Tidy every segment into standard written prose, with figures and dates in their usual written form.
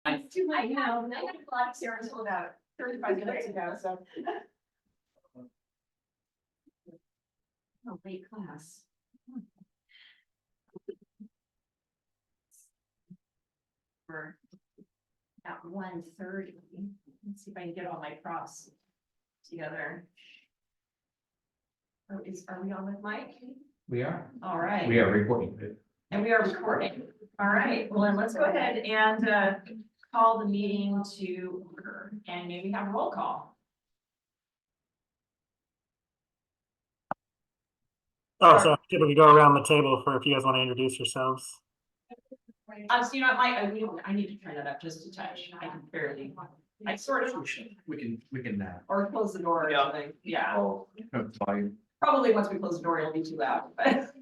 It's too late now. I got a lot of Sarah until about 35 minutes ago, so. Oh, late class. For at 1:30. Let's see if I can get all my props together. Oh, are we on with Mike? We are. All right. We are recording. And we are recording. All right, well, then let's go ahead and call the meeting to order, and maybe have a roll call. Oh, so typically go around the table for if you guys want to introduce yourselves. So you know, I need to turn that up just a touch. I can barely, I sort of, We can. or close the door or something. Yeah, Oh, volume. probably once we close the door, it'll be too loud, but.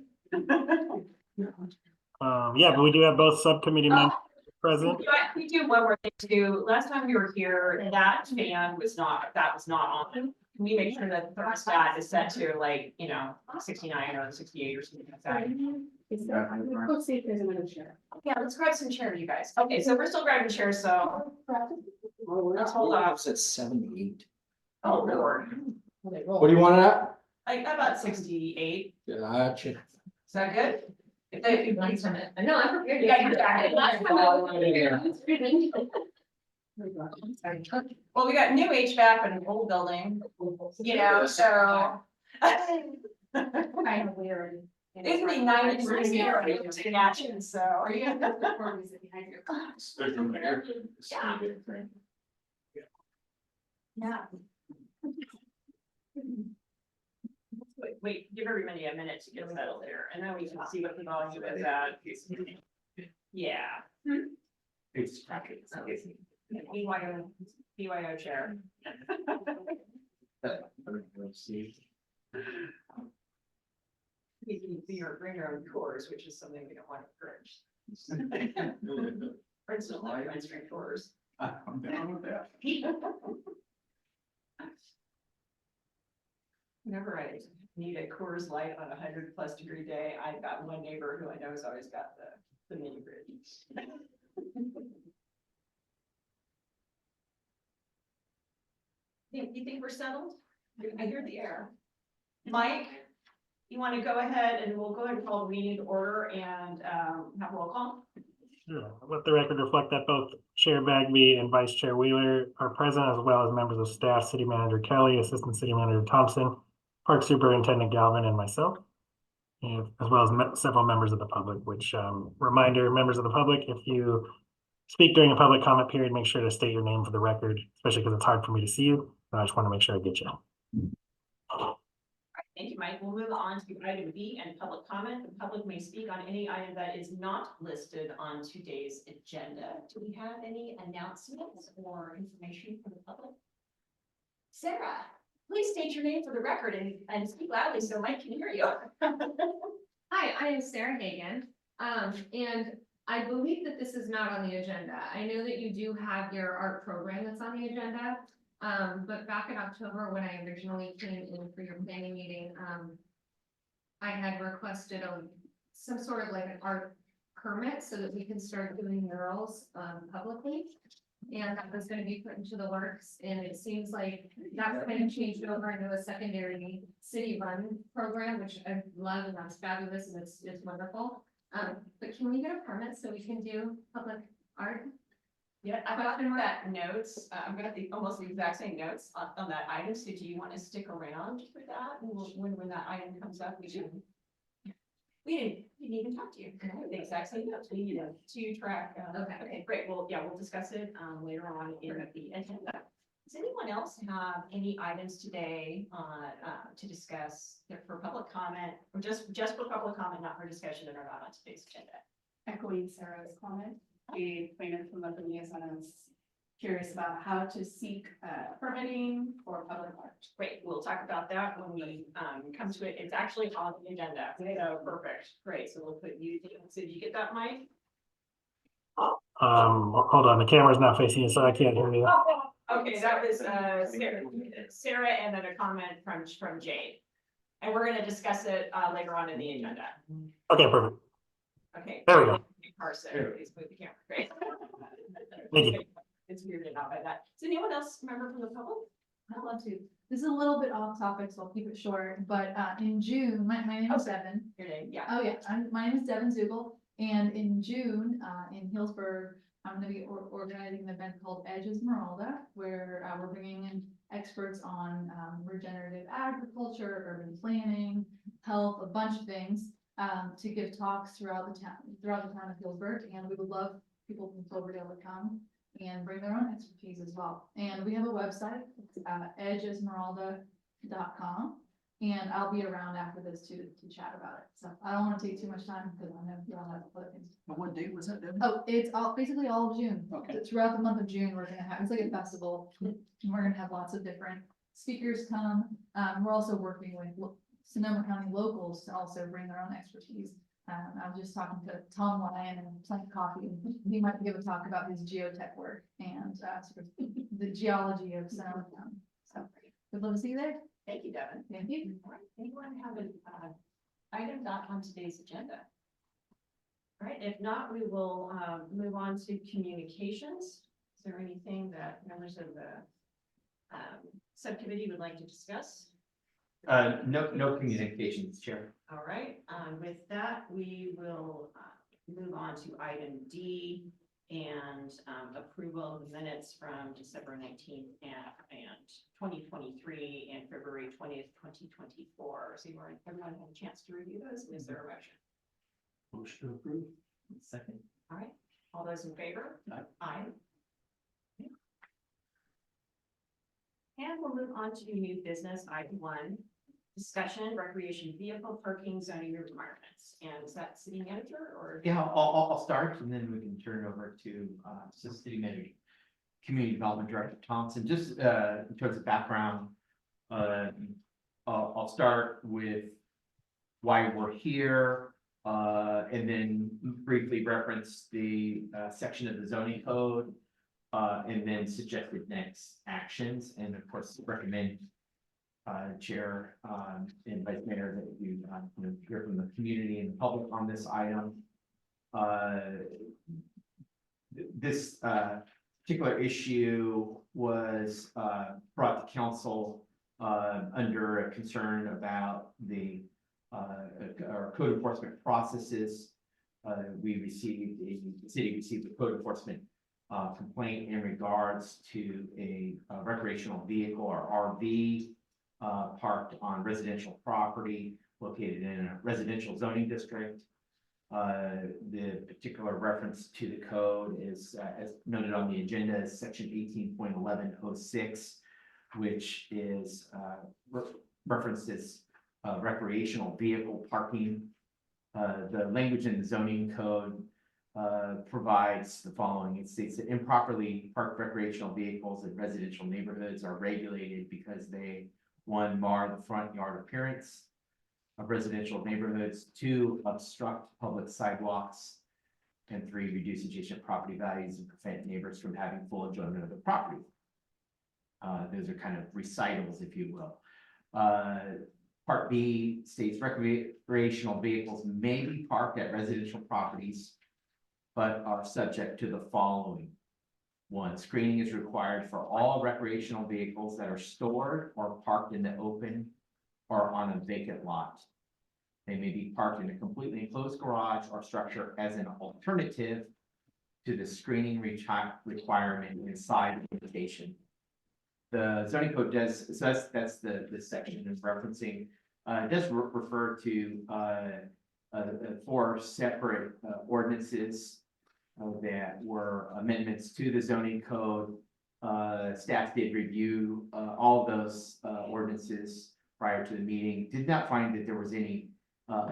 Yeah, but we do have both subcommittee members present. We do one more thing too. Last time we were here, that fan was not on. Can we make sure that the thermostat is set to like, 69 or 68 or something like that? Let's see if there's another chair. Yeah, let's grab some chairs, you guys. Okay, so we're still grabbing chairs, so let's hold on. It's at 78. Oh, Lord. What do you want at? Like about 68. Gotcha. Is that good? If you want some. No, I'm prepared. You got your jacket. Well, we got new HVAC, but an old building, so. Kind of weird. It's gonna be 90 degrees here, in action, so. Are you gonna have to record music behind you? Yeah. Wait, give everybody a minute to get settled there, and then we can see what the volume is at. Yeah. It's. BYO chair. You can bring your own tours, which is something we don't want to encourage. For instance, like mainstream tours. I'm down with that. Whenever I need a Coors Light on a 100+ degree day, I've got one neighbor who I know has always got the mini fridge. You think we're settled? I hear the air. Mike, you want to go ahead and we'll go ahead and call the meeting to order and have a roll call? Sure. Let the record reflect that both Chair Bagby and Vice Chair Wheeler are present, as well as members of staff, City Manager Kelly, Assistant City Manager Thompson, Park Superintendent Galvin, and myself, and as well as several members of the public, which reminder, members of the public, if you speak during a public comment period, make sure to state your name for the record, especially because it's hard for me to see you. So I just want to make sure I get you. Thank you, Mike. We'll move on to item B and public comment. The public may speak on any item that is not listed on today's agenda. Do we have any announcements or information for the public? Sarah, please state your name for the record and speak loudly so Mike can hear you. Hi, I am Sarah Hagan, and I believe that this is not on the agenda. I know that you do have your art program that's on the agenda. But back in October, when I originally came in for your planning meeting, I had requested some sort of like an art permit so that we can start doing murals publicly. And that was gonna be put into the works, and it seems like that's kind of changed over into a secondary city run program, which I love, and that's fabulous, and it's wonderful. But can we get a permit so we can do public art? Yeah, I've got that notes. I'm gonna have almost the exact same notes on that item. So do you want to stick around for that? When that item comes up, we didn't even talk to you. The exact same notes. We need to track. Okay, great. Well, yeah, we'll discuss it later on in the agenda. Does anyone else have any items today to discuss for public comment, or just for public comment, not for discussion, that are not on today's agenda? Echoing Sarah's comment, the plaintiff from the liaison is curious about how to seek permitting for public art. Great, we'll talk about that when we come to it. It's actually on the agenda. So perfect, great. So we'll put you. So did you get that, Mike? Hold on, the camera's not facing you, so I can't hear you. Okay, that was Sarah, and then a comment from Jade. And we're going to discuss it later on in the agenda. Okay, perfect. Okay. There we go. Carson, please move the camera. Great. Thank you. It's weirded out by that. Does anyone else remember from the public? I'd love to. This is a little bit off topic, so I'll keep it short, but in June, my name is Devin. Your name, yeah. Oh, yeah, my name is Devin Zugel, and in June, in Hillsburg, I'm gonna be organizing an event called Edge Esmeralda, where we're bringing in experts on regenerative agriculture, urban planning, health, a bunch of things, to give talks throughout the town of Hillsburg, and we would love people from Cloverdale to come and bring their own expertise as well. And we have a website, it's edgeesmeralda.com. And I'll be around after this to chat about it. So I don't want to take too much time because I know you all have other things. But what date was that, Devin? Oh, it's basically all of June. Okay. Throughout the month of June, we're gonna have, it's like a festival. And we're gonna have lots of different speakers come. We're also working with Sonoma County locals to also bring their own expertise. I was just talking to Tom Lyon and Plant Coffee, and he might give a talk about his geotech work and sort of the geology of Sonoma County. So we'd love to see you there. Thank you, Devin. Thank you. All right, anyone have an item not on today's agenda? All right, if not, we will move on to communications. Is there anything that members of the subcommittee would like to discuss? No communications, Chair. All right, with that, we will move on to item D and approval of the minutes from December 19th and 2023 and February 20th, 2024. So everyone had a chance to review those. Is there a motion? Motion to approve. Second. All right, all those in favor? Aye. Aye. Okay. And we'll move on to new business, item 1, discussion, recreation vehicle parking zoning requirements. And is that city manager or? Yeah, I'll start and then we can turn it over to City Manager, Community Development Director Thompson. Just in terms of background, I'll start with why we're here, and then briefly reference the section of the zoning code, and then suggested next actions, and of course recommend Chair and Vice Mayor that you hear from the community and the public on this item. This particular issue was brought to council under a concern about our code enforcement processes. The city received a code enforcement complaint in regards to a recreational vehicle or RV parked on residential property located in a residential zoning district. The particular reference to the code is, as noted on the agenda, is section 18.1106, which is references recreational vehicle parking. The language in the zoning code provides the following. It states that improperly parked recreational vehicles in residential neighborhoods are regulated because they, 1, mar the front yard appearance of residential neighborhoods, 2, obstruct public sidewalks, and 3, reduce adjacent property values and prevent neighbors from having full enjoyment of the property. Those are kind of recitals, if you will. Part B states recreational vehicles may be parked at residential properties, but are subject to the following. 1, screening is required for all recreational vehicles that are stored or parked in the open or on a vacant lot. They may be parked in a completely enclosed garage or structure as an alternative to the screening requirement inside the limitation. The zoning code does, so that's the section is referencing, does refer to 4 separate ordinances that were amendments to the zoning code. Staff did review all of those ordinances prior to the meeting, did not find that there was any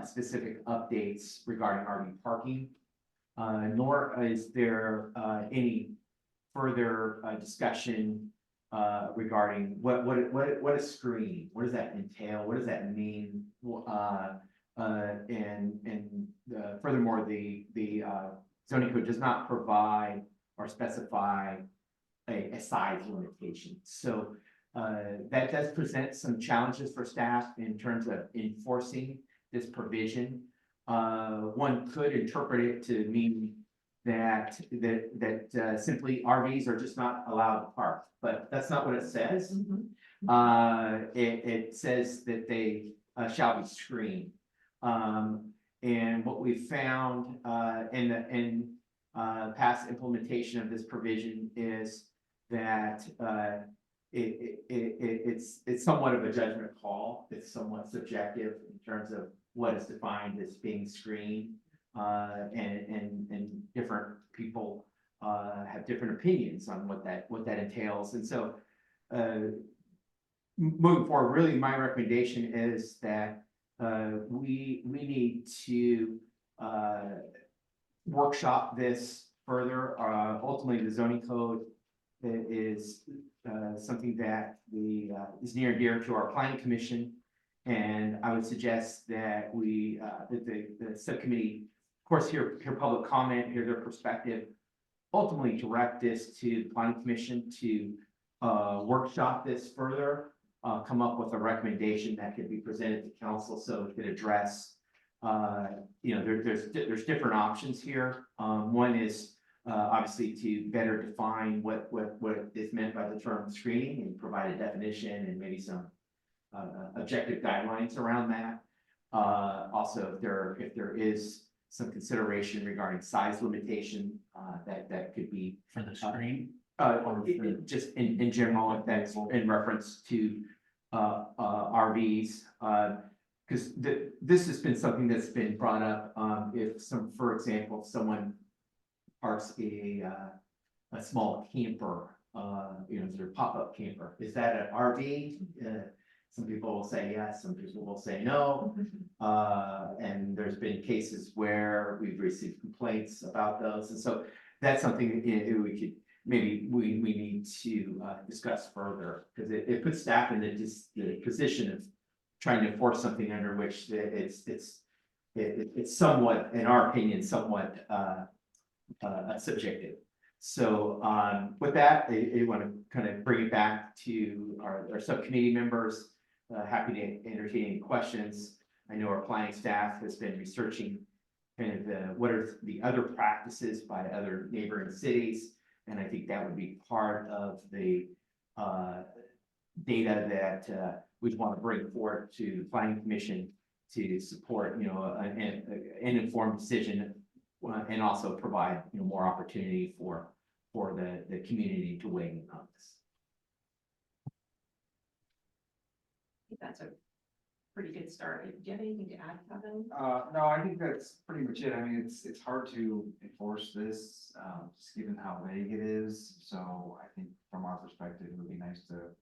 specific updates regarding RV parking, nor is there any further discussion regarding what is screening, what does that entail, what does that mean, furthermore, the zoning code does not provide or specify a size limitation. So that does present some challenges for staff in terms of enforcing this provision. One could interpret it to mean that simply RVs are just not allowed to park, but that's not what it says. It says that they shall be screened. And what we found in past implementation of this provision is that it's somewhat of a judgment call. It's somewhat subjective in terms of what is defined as being screened. And different people have different opinions on what that entails. And so moving forward, really my recommendation is that we need to workshop this further. Ultimately, the zoning code is something that is near and dear to our planning commission. And I would suggest that the subcommittee, of course, hear public comment, hear their perspective, ultimately direct this to the planning commission to workshop this further, come up with a recommendation that could be presented to council so it could address, there's different options here. One is obviously to better define what is meant by the term screening and provide a definition and maybe some objective guidelines around that. Also, if there is some consideration regarding size limitation, that could be For the screen? just in general, if that's in reference to RVs, because this has been something that's been brought up. For example, if someone parks a small camper, their pop-up camper, is that an RV? Some people will say yes, some people will say no. And there's been cases where we've received complaints about those. And so that's something we could, maybe we need to discuss further, because it puts staff in the position of trying to enforce something under which it's somewhat, in our opinion, somewhat subjective. So with that, I want to kind of bring it back to our subcommittee members. Happy to entertain any questions. I know our planning staff has been researching kind of what are the other practices by other neighboring cities. And I think that would be part of the data that we'd want to bring forward to the planning commission to support, an informed decision, and also provide, more opportunity for the community to weigh in on this. I think that's a pretty good start. Do you have anything to add, Kevin? No, I think that's pretty much it. I mean, it's hard to enforce this, just given how vague it is. So I think from our perspective, it would be nice to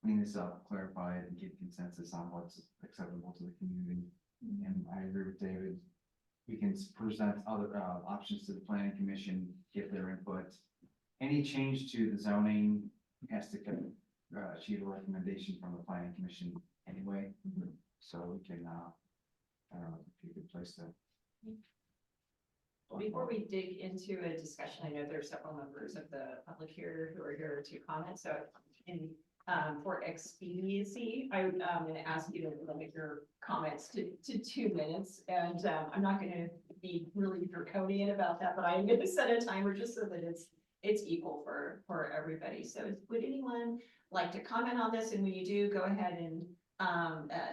clean this up, clarify it, and get consensus on what's acceptable to the community. And I agree with David. We can present other options to the planning commission, get their input. Any change to the zoning has to achieve a recommendation from the planning commission anyway. So we can, I don't know, it'd be a good place to. Before we dig into a discussion, I know there are several members of the public here who are here to comment. So for expediency, I'm going to ask you to limit your comments to 2 minutes. And I'm not going to be really draconian about that, but I'm going to set a timer just so that it's equal for everybody. So would anyone like to comment on this? And when you do, go ahead and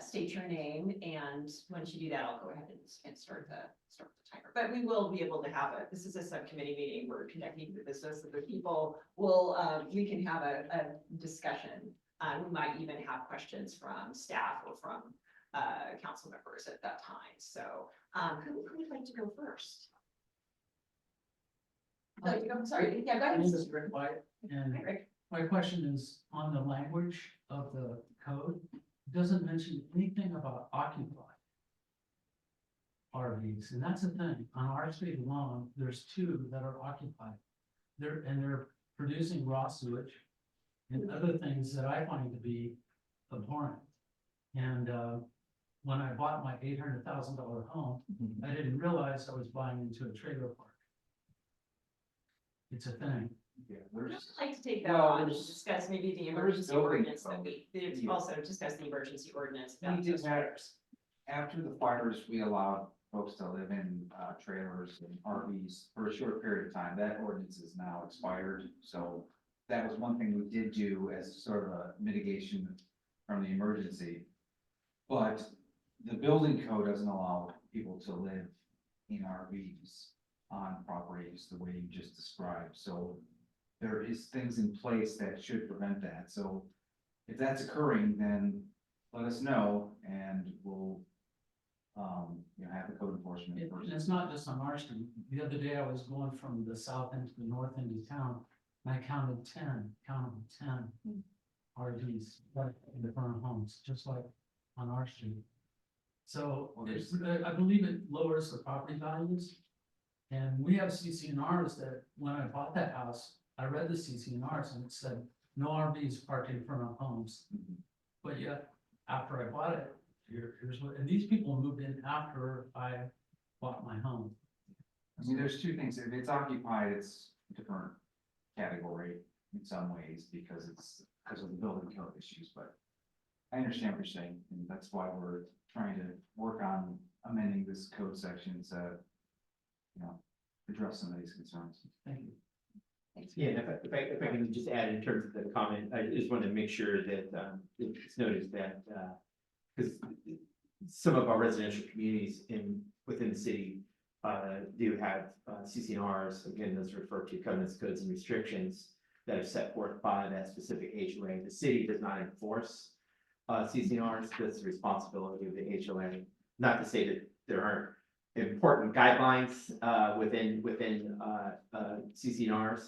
state your name. And once you do that, I'll go ahead and start the timer. But we will be able to have this is a subcommittee meeting. We're connecting the business of the people. We can have a discussion. We might even have questions from staff or from council members at that time. So who would like to go first? Sorry, yeah, go ahead. This is Rick White, and Hi, Rick. my question is on the language of the code. It doesn't mention anything about occupied RVs, and that's the thing. On our street alone, there's 2 that are occupied. They're producing raw sewage and other things that I find to be abhorrent. And when I bought my $800,000 home, I didn't realize I was buying into a trailer park. It's a thing. Yeah, I'd like to take that on and discuss maybe the emergency ordinance that also discuss the emergency ordinance. We did that after the fires. We allowed folks to live in, trailers and RVs for a short period of time. That ordinance is now expired, so that was one thing we did do as sort of a mitigation from the emergency. But the building code doesn't allow people to live in RVs on properties the way you just described, so there is things in place that should prevent that, so if that's occurring, then let us know and we'll, have the code enforcement. And it's not just on our street. The other day I was going from the south end to the north end of town, and I counted 10 RVs right in the front of homes, just like on our street. So it's, I believe it lowers the property values. And we have CCNRs that, when I bought that house, I read the CCNRs and it said, no RVs parked in front of homes. But yet, after I bought it, here's what, and these people moved in after I bought my home. I mean, there's two things. If it's occupied, it's a different category in some ways because of the building code issues, but I understand what you're saying, and that's why we're trying to work on amending this code section to, address some of these concerns. Thank you. Yeah, and if I can just add in terms of the comment, I just want to make sure that it's noticed that because some of our residential communities within the city do have CCNRs, again, those refer to covenants, codes, and restrictions that are set forth by that specific HOA. The city does not enforce CCNRs. That's the responsibility of the HOA. Not to say that there aren't important guidelines within CCNRs,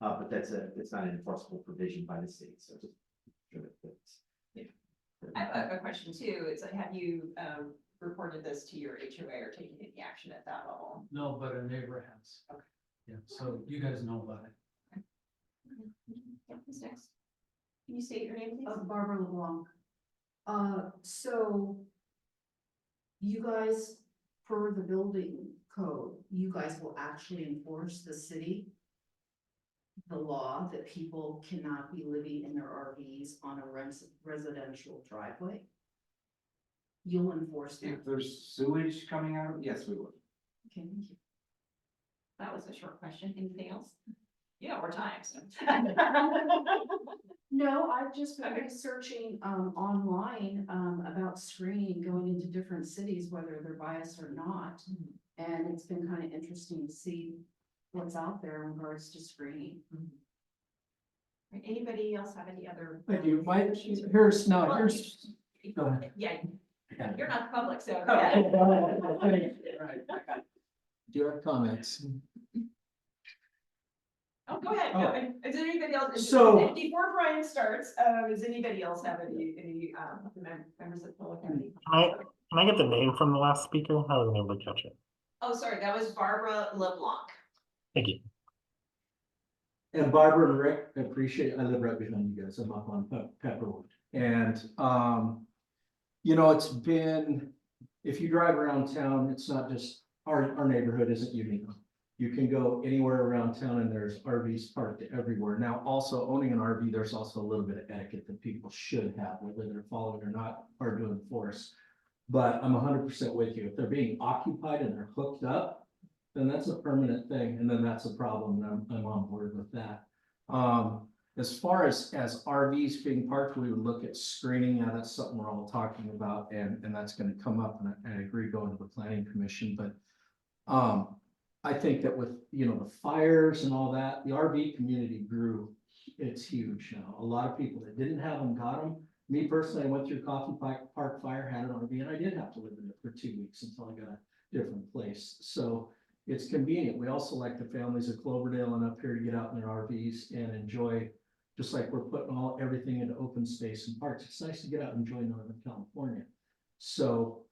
but it's not an enforceable provision by the city. So just sure that's, yeah. I have a question too. It's like, have you reported this to your HOA or taken any action at that level? No, but a neighbor has. Okay. Yeah, so you guys know about it. Yeah, who's next? Can you state your name, please? Barbara LeBlanc. So you guys, per the building code, you guys will actually enforce the law that people cannot be living in their RVs on a residential driveway? You'll enforce that? If there's sewage coming out, yes, we would. Okay, thank you. That was a short question. Anything else? Yeah, we're time. So. No, I've just been researching online about screening going into different cities, whether they're biased or not. And it's been kind of interesting to see what's out there in regards to screening. Right, anybody else have any other? I do, questions? here's, no, Well, here's. Go ahead. Yeah, you're not the public, so. Do you have comments? Oh, go ahead. No, and is there anybody else? So- Before Brian starts, does anybody else have any members of the public? have any comments? Can I get the name from the last speaker? I wasn't able to catch it. Oh, sorry, that was Barbara LeBlanc. Thank you. And Barbara and Rick, I appreciate it. I live right behind you guys. I'm up on Pepperwood. And, it's been, if you drive around town, it's not just, our neighborhood isn't unique. You can go anywhere around town and there's RVs parked everywhere. Now, also owning an RV, there's also a little bit of etiquette that people should have, whether they're following or not, hard to enforce. But I'm 100% with you. If they're being occupied and they're hooked up, then that's a permanent thing, and then that's a problem, and I'm on board with that. As far as RVs being parked, we would look at screening. Now, that's something we're all talking about, and that's going to come up, and I agree going to the planning commission. But I think that with the fires and all that, the RV community grew. It's huge now. A lot of people that didn't have them got them. Me personally, I went through Coffee Park Fire, had an RV, and I did have to live in it for 2 weeks until I got a different place. So it's convenient. We also like the families of Cloverdale and up here to get out in their RVs and enjoy, just like we're putting everything into open space and parks. It's nice to get out and enjoy Northern California. So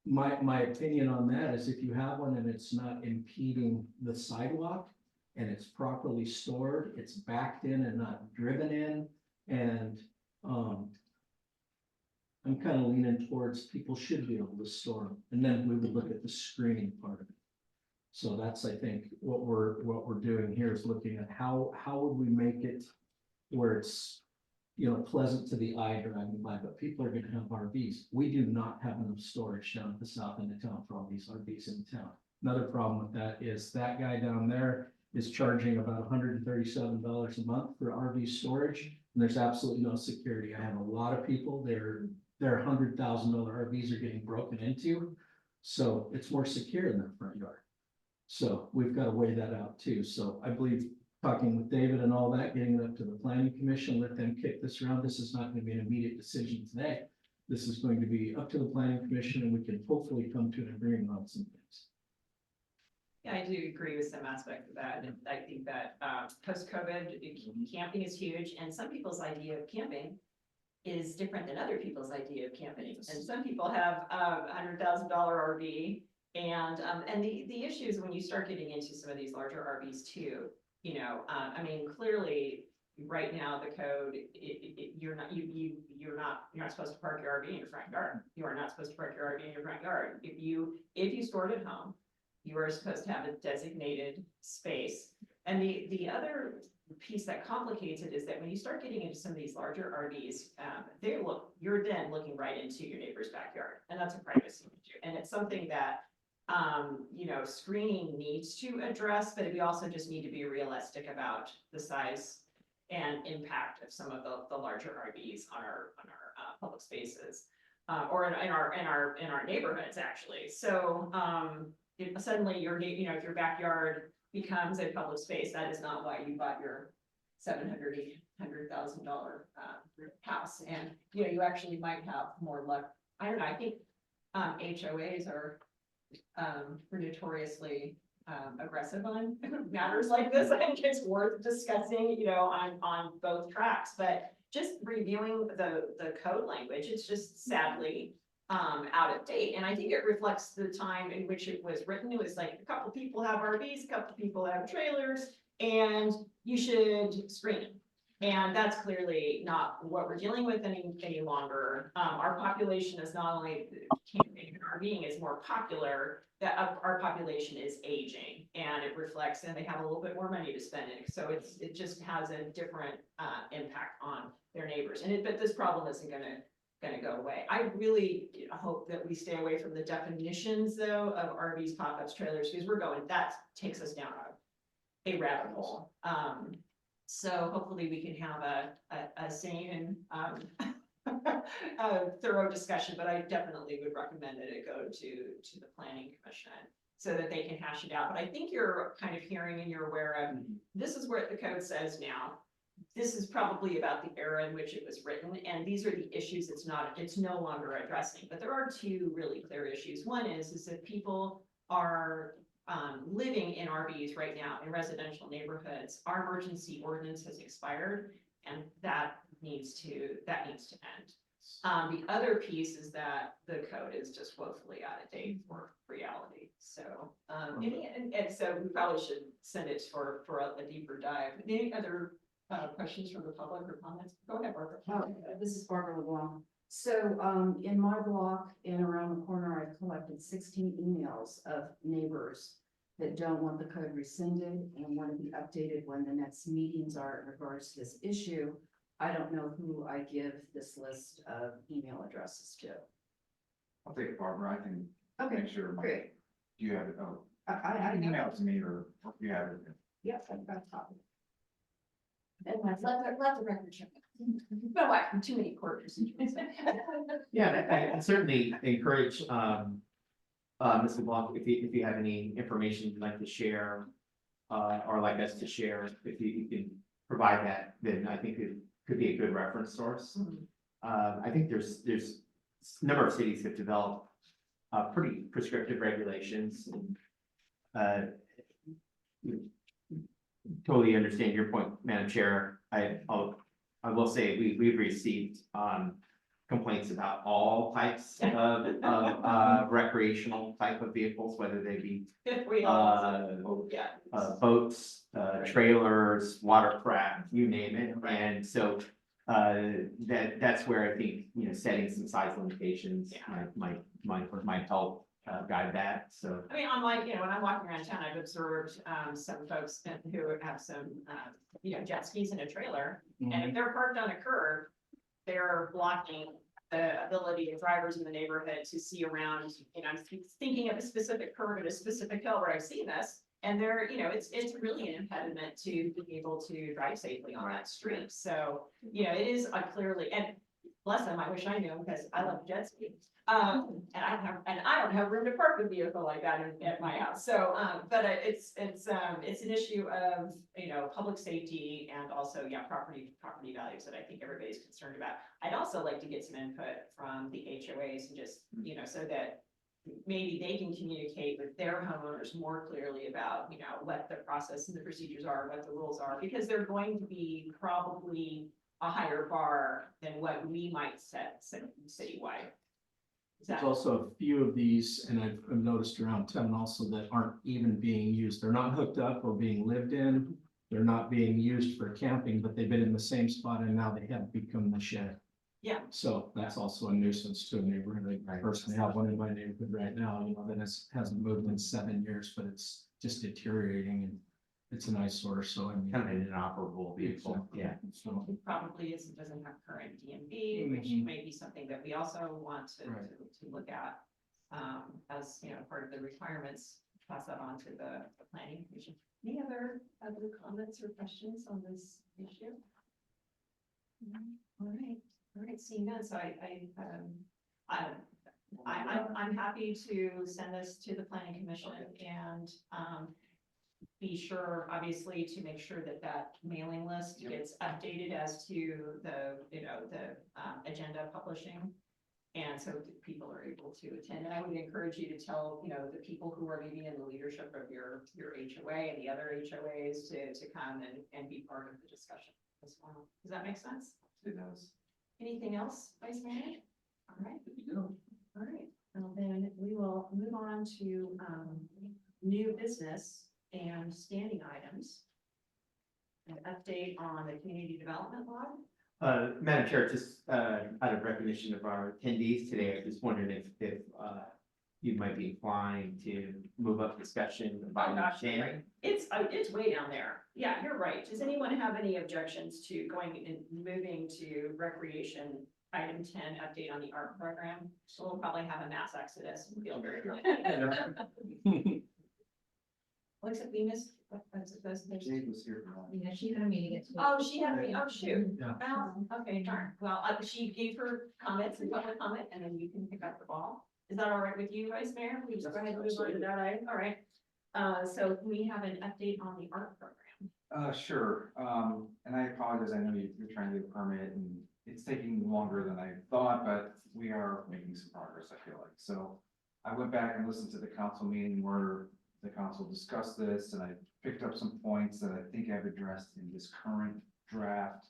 my opinion on that is if you have one and it's not impeding the sidewalk and it's properly stored, it's backed in and not driven in, and I'm kind of leaning towards people should be able to store them, and then we would look at the screening part of it. So that's, I think, what we're doing here is looking at how would we make it where it's pleasant to the eye driving by, but people are gonna have RVs. We do not have enough storage down at the south end of town for all these RVs in town. Another problem with that is that guy down there is charging about $137 a month for RV storage, and there's absolutely no security. I have a lot of people, their $100,000 RVs are getting broken into, so it's more secure in their front yard. So we've got to weigh that out too. So I believe talking with David and all that, getting it up to the planning commission, let them kick this around. This is not going to be an immediate decision today. This is going to be up to the planning commission, and we can hopefully come to an agreement on some things. Yeah, I do agree with some aspects of that, and I think that post-COVID, camping is huge, and some people's idea of camping is different than other people's idea of camping. And some people have $100,000 RV, and the issue is when you start getting into some of these larger RVs too. I mean, clearly, right now the code, you're not supposed to park your RV in your front yard. You are not supposed to park your RV in your front yard. If you stored at home, you are supposed to have a designated space. And the other piece that complicates it is that when you start getting into some of these larger RVs, you're then looking right into your neighbor's backyard, and that's a privacy issue. And it's something that, screening needs to address, but we also just need to be realistic about the size and impact of some of the larger RVs on our public spaces, or in our neighborhoods, actually. So, if suddenly if your backyard becomes a public space, that is not why you bought your $700,000 house. And, you actually might have more luck. I don't know, I think HOAs are notoriously aggressive on matters like this. I think it's worth discussing, on both tracks, but just reviewing the code language, it's just sadly out of date. And I think it reflects the time in which it was written. It was like a couple people have RVs, a couple people have trailers, and you should screen them. And that's clearly not what we're dealing with any longer. Our population is not only camping and RVing is more popular, that our population is aging, and it reflects, and they have a little bit more money to spend in. So it just has a different impact on their neighbors. But this problem isn't gonna go away. I really hope that we stay away from the definitions though of RVs, pop-ups, trailers, because that takes us down a rabbit hole. So hopefully we can have a sane and a thorough discussion, but I definitely would recommend that it go to the planning commission so that they can hash it out. But I think you're kind of hearing and you're aware of, this is what the code says now. This is probably about the era in which it was written, and these are the issues it's no longer addressing. But there are two really clear issues. One is that people are living in RVs right now in residential neighborhoods. Our emergency ordinance has expired, and that needs to end. The other piece is that the code is just woefully out of date for reality. So, and so we probably should send it for a deeper dive. Any other questions from the public or comments? Go ahead, Barbara. This is Barbara LeBlanc. So, in my block and around the corner, I've collected 16 emails of neighbors that don't want the code rescinded and want to be updated when the next meetings are in regards to this issue. I don't know who I give this list of email addresses to. I'll take it, Barbara, I can Okay, make sure. great. Do you have it? Oh, I you can email it to me or you have it. Yep, I've got a copy. And let the record show. But what, too many court procedures. Yeah, I certainly encourage, Ms. LeBlanc, if you have any information you'd like to share, or like us to share, if you can provide that, then I think it could be a good reference source. I think there's a number of cities have developed pretty prescriptive regulations. Totally understand your point, Madam Chair. I will say we've received complaints about all types of recreational type of vehicles, whether they be boats, trailers, watercraft, you name it. And so that's where I think, setting some size limitations might help guide that, so. I mean, when I'm walking around town, I've observed, some folks who have some, jet skis in a trailer. And if they're parked on a curb, they're blocking the ability of drivers in the neighborhood to see around, I'm thinking of a specific curve at a specific hill where I've seen this. And it's really an impediment to be able to drive safely on that street. So, it is a clearly, and bless them, I wish I knew because I love jet skiing. And I don't have room to park a vehicle like that at my house. So, but it's an issue of, public safety and also, property values that I think everybody's concerned about. I'd also like to get some input from the HOAs and just, so that maybe they can communicate with their homeowners more clearly about, what the process and the procedures are, what the rules are, because they're going to be probably a higher bar than what we might set citywide. There's also a few of these, and I've noticed around town also that aren't even being used. They're not hooked up or being lived in. They're not being used for camping, but they've been in the same spot and now they have become the shed. Yeah. So that's also a nuisance to a neighborhood. I personally have one in my neighborhood right now, that hasn't moved in 7 years, but it's just deteriorating and it's an eyesore. So I mean. Kind of an inoperable vehicle, yeah. So, It probably doesn't have current DMV, which may be something that we also want to look at. As, part of the requirements, pass that on to the planning commission. Any other comments or questions on this issue? All right, seeing none, so I'm happy to send this to the planning commission and, be sure, obviously, to make sure that mailing list gets updated as to the, agenda publishing. And so people are able to attend, and I would encourage you to tell, the people who are maybe in the leadership of your HOA and the other HOAs to come and be part of the discussion as well. Does that make sense? It does. Anything else, Vice Mayor? All right. All right, well then we will move on to, new business and standing items. An update on the community development law. Madam Chair, just out of recognition of our attendees today, I was wondering if you might be inclined to move up discussion about You're right. It's way down there. Yeah, you're right. Does anyone have any objections to going and moving to recreation item 10, update on the art program? So we'll probably have a mass exodus and feel very good. Except we missed. Jade was here for that. Yeah, she had a meeting. Oh, she had me. Oh, shoot. Yeah. Well, okay, darn. Well, she gave her comments and public comment, and then you can pick up the ball. Is that all right with you, Vice Mayor? We just go ahead and move on to that item. All right. So we have an update on the art program. Sure, and I apologize, I know you're trying to get a permit and it's taking longer than I thought, but we are making some progress, I feel like. So I went back and listened to the council meeting where the council discussed this, and I picked up some points that I think I've addressed in this current draft.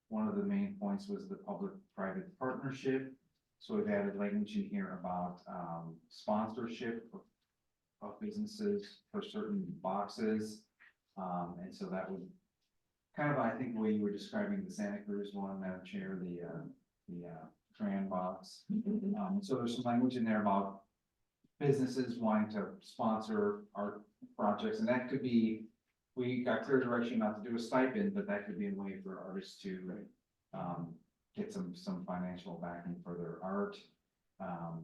One of the main points was the public-private partnership. So we've added language in here about sponsorship of businesses for certain boxes. And so that would kind of, I think, the way you were describing the Santa Cruz one, Madam Chair, the Tran box. So there's some language in there about businesses wanting to sponsor art projects, and that could be, we got clear direction not to do a stipend, but that could be a way for artists to get some financial backing for their art.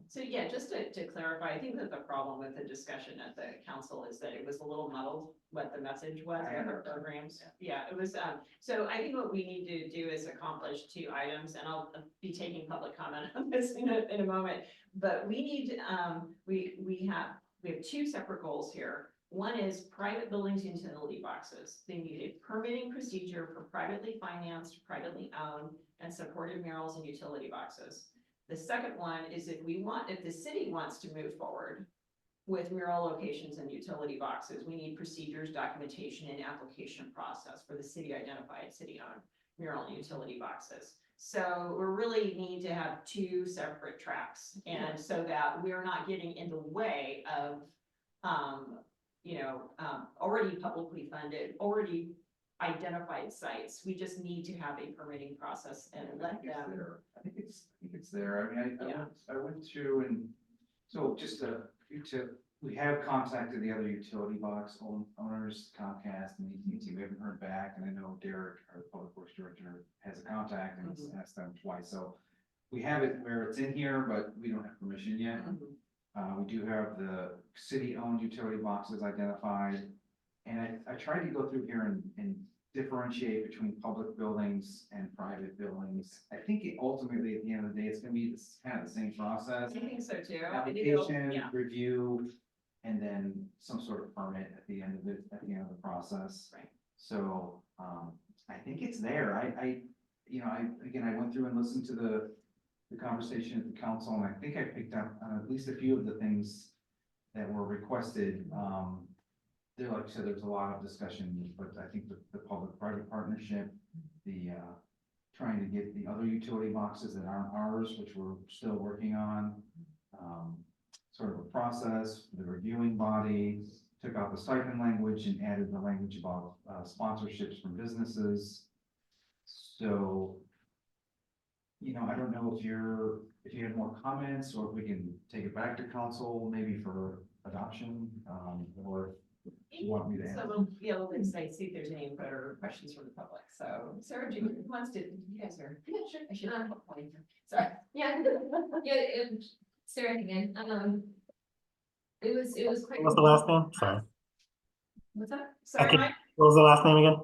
So yeah, just to clarify, I think that the problem with the discussion at the council is that it was a little muddled what the message was of the programs. Yeah, it was, so I think what we need to do is accomplish 2 items, and I'll be taking public comment on this in a moment. But we need, we have 2 separate goals here. One is private buildings and utility boxes. They need a permitting procedure for privately financed, privately owned, and supported murals and utility boxes. The second one is if the city wants to move forward with mural locations and utility boxes, we need procedures, documentation, and application process for the city identified, city-owned mural and utility boxes. So we really need to have 2 separate tracks, and so that we're not getting in the way of, already publicly funded, already identified sites. We just need to have a permitting process and let them. I think it's there. I mean, I went through, and so just to we have contacted the other utility box owners, Comcast and AT&T. We haven't heard back, and I know Derek, our public works director, has a contact and has asked them twice, so we have it where it's in here, but we don't have permission yet. We do have the city-owned utility boxes identified. And I tried to go through here and differentiate between public buildings and private buildings. I think ultimately, at the end of the day, it's gonna be this kind of the same process. I think so too. Application, Yeah. review, and then some sort of permit at the end of it, at the end of the process. Right. So, I think it's there. I went through and listened to the conversation at the council, and I think I picked up on at least a few of the things that were requested. There, like you said, there's a lot of discussion, but I think the public-private partnership, the, trying to get the other utility boxes that aren't ours, which we're still working on. Sort of a process, the reviewing body, took out the stipend language and added the language about, sponsorships from businesses. So, I don't know if you have more comments, or if we can take it back to council, maybe for adoption, or if you want me to So answer. we'll be able to say, see if there's any input or questions from the public. So Sarah, do you want to, you guys are, yeah, sure, I should have. Sorry. Yeah, Sarah again, it was quite. What was the last name? Sorry. What's that? Sorry, Okay. Mike. What was the last name again?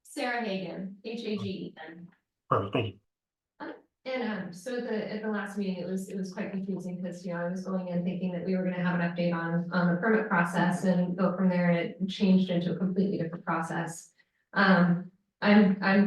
Sarah Hagan, Hagen. Perfect, thank you. And so at the last meeting, it was quite confusing because, I was going in thinking that we were gonna have an update on the permit process and go from there, and it changed into a completely different process. I'm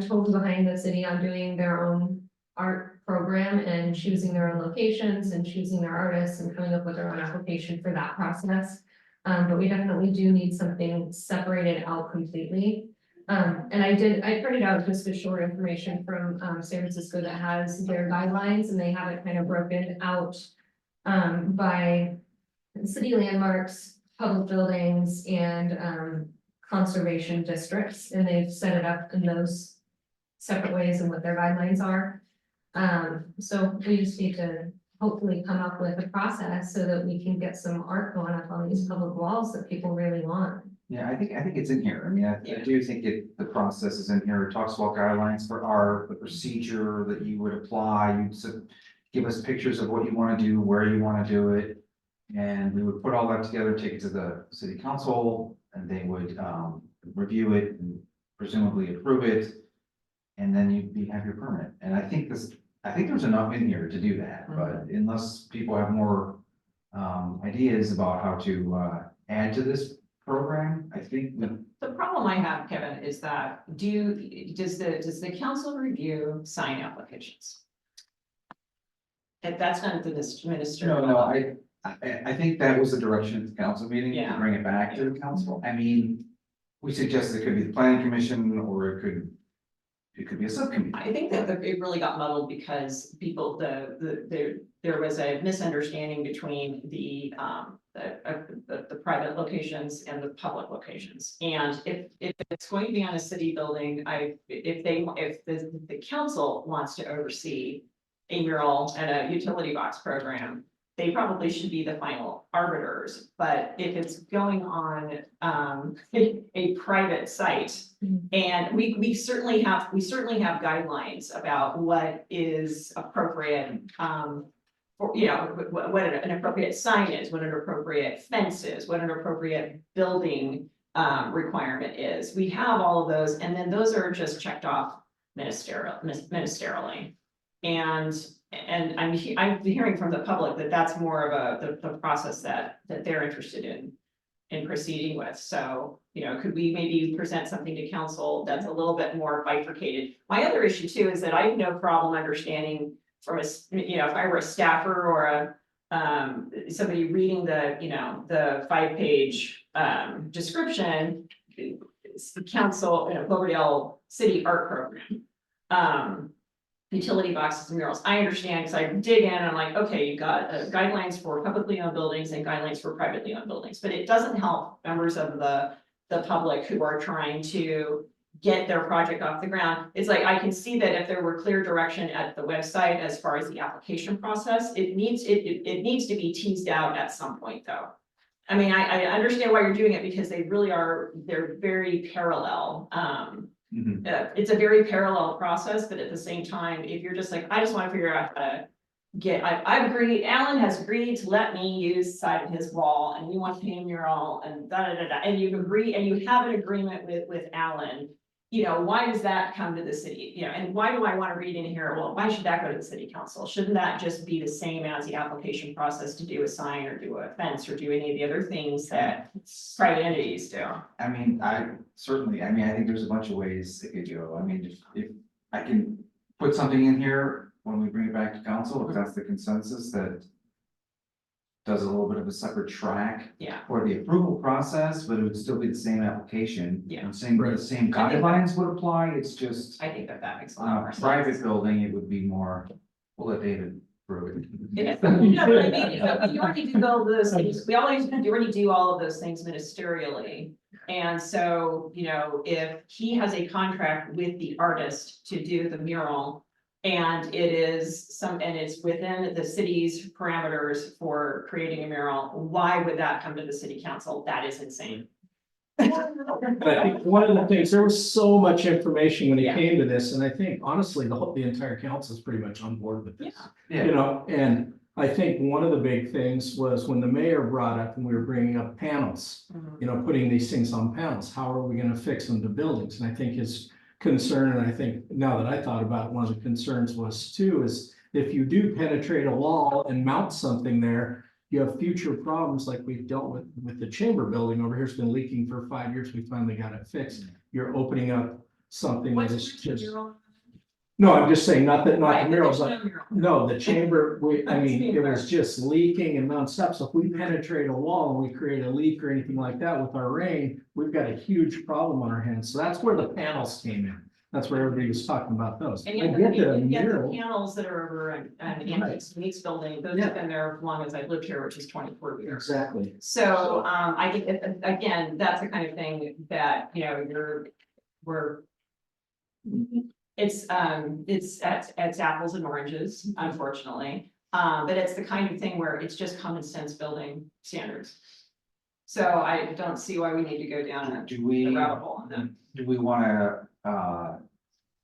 totally behind the city on doing their own art program and choosing their own locations and choosing their artists and coming up with their own application for that process. But we definitely do need something separated out completely. And I printed out just a short information from, San Francisco that has their guidelines, and they have it kind of broken out, by city landmarks, public buildings, and, conservation districts, and they've set it up in those separate ways and what their guidelines are. So we just need to hopefully come up with a process so that we can get some art going up on these public walls that people really want. Yeah, I think it's in here. I mean, I do think the process is in here. It talks about guidelines for art, the procedure that you would apply. You'd give us pictures of what you want to do, where you want to do it. And we would put all that together, take it to the city council, and they would, review it and presumably approve it. And then you'd have your permit. And I think there's enough in here to do that, but unless people have more, ideas about how to, add to this program, I think. The problem I have, Kevin, is that does the council review sign applications? If that's not the minister. No, I think that was the direction of the council meeting, to Yeah. bring it back to the council. I mean, we suggested it could be the planning commission, or it could be a subcommittee. I think that it really got muddled because people, there was a misunderstanding between the private locations and the public locations. And if it's going to be on a city building, if the council wants to oversee a mural and a utility box program, they probably should be the final arbiters. But if it's going on a private site, and we certainly have guidelines about what is appropriate, for, what an appropriate sign is, what an appropriate fence is, what an appropriate building requirement is. We have all of those, and then those are just checked off ministerially. And I'm hearing from the public that that's more of the process that they're interested in proceeding with. So, could we maybe present something to council that's a little bit more bifurcated? My other issue too is that I have no problem understanding from if I were a staffer or somebody reading the 5-page description, council, Cloverdale City Art Program. Utility boxes and murals. I understand, because I dig in and I'm like, okay, you got guidelines for publicly owned buildings and guidelines for privately owned buildings, but it doesn't help members of the public who are trying to get their project off the ground. It's like, I can see that if there were clear direction at the website as far as the application process, it needs to be teased out at some point, though. I mean, I understand why you're doing it, because they're very parallel. It's a very parallel process, but at the same time, if you're just like, I just want to figure out how to I've agreed, Alan has agreed to let me use side of his wall, and we want to paint a mural, and and you've agreed, and you have an agreement with Alan. You know, why does that come to the city? You know, and why do I want to read in here? Well, why should that go to the city council? Shouldn't that just be the same as the application process to do a sign or do a fence or do any of the other things that private entities do? I mean, I think there's a bunch of ways it could go. I mean, if I can put something in here when we bring it back to council, if that's the consensus, that does a little bit of a separate track Yeah. for the approval process, but it would still be the same application. Yeah. The same guidelines would apply, it's just, I think that makes a lot more sense. private building, it would be more, we'll let David prove Yeah, it. but I mean, you already do all those things, you already do all of those things ministerially. And so, you know, if he has a contract with the artist to do the mural, and it's within the city's parameters for creating a mural, why would that come to the city council? That is insane. But I think one of the things, there was so much information when it Yeah. came to this, and I think honestly, the entire council is pretty much on board with this. Yeah. You know, and I think one of the big things was when the mayor brought up and we were bringing up panels, you know, putting these things on panels, how are we gonna fix them to buildings? And I think his concern, and I think now that I thought about it, one of the concerns was too, is if you do penetrate a wall and mount something there, you have future problems like we've dealt with the chamber building over here. It's been leaking for 5 years. We finally got it fixed. You're opening up something that is just. No, I'm just saying, not the murals, like, no, the chamber, it was just leaking and nonstop. So if we penetrate a wall and we create a leak or anything like that with our rain, we've got a huge problem on our hands. So that's where the panels came in. That's where everybody was talking about those. And I yet, get the the mural. panels that are over an antiques weeks building, those have been there as long as I've lived here, which is 24 years. Exactly. So, I think, again, that's the kind of thing that, you know, it's apples and oranges, unfortunately. But it's the kind of thing where it's just common sense building standards. So I don't see why we need to go down the rabbit hole on that. Do we wanna,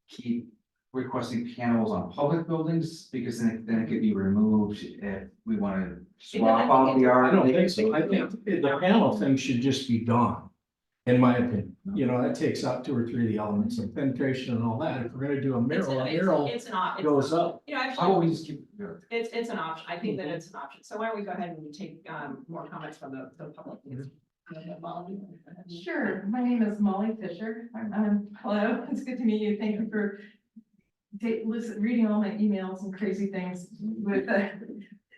keep requesting panels on public buildings? Because then it could be removed if we wanna swap out the art. I don't think so. I think the panel thing should just be gone. In my opinion, you know, that takes out 2 or 3 of the elements of penetration and all that. If we're gonna do a mural It's an goes up. You know, How about we actually, just keep? it's an option. I think that it's an option. So why don't we go ahead and take more comments from the public? Sure, my name is Molly Fisher. Hello, it's good to meet you. Thank you for reading all my emails and crazy things with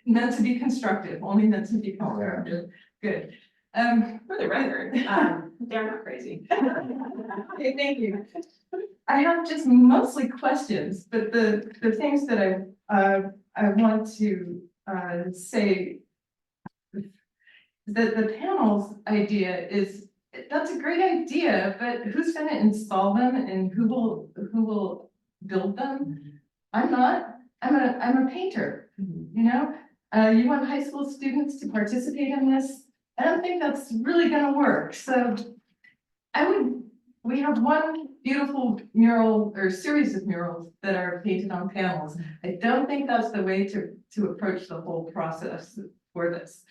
meant to be constructive, only meant to be constructive. Good. For the record, they're not crazy. Okay, thank you. I have just mostly questions, but the things that I want to say that the panels idea that's a great idea, but who's gonna install them and who will build them? I'm not, I'm a painter, you know? You want high school students to participate in this? I don't think that's really gonna work, so we have one beautiful mural or series of murals that are painted on panels. I don't think that's the way to approach the whole process for this.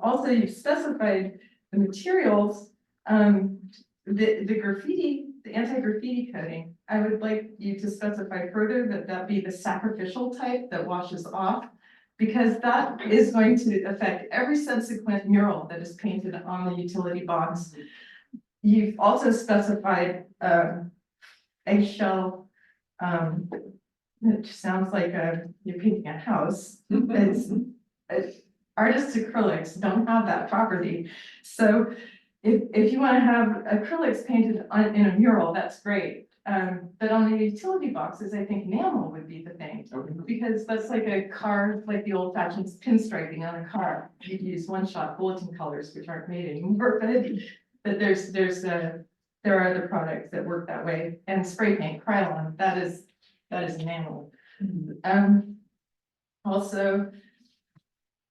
Also, you've specified the materials, the graffiti, the anti-graffiti coating. I would like you to specify further that be the sacrificial type that washes off, because that is going to affect every subsequent mural that is painted on the utility box. You've also specified eggshell, which sounds like you're painting a house. Artists' acrylics don't have that property. So if you want to have acrylics painted in a mural, that's great. But on the utility boxes, I think enamel would be the thing, because that's like a car, like the old fashioned pinstriping on a car. You'd use one-shot bulletin colors, which aren't made anymore, but there's there are other products that work that way, and spray paint, Krylon, that is enamel. Also,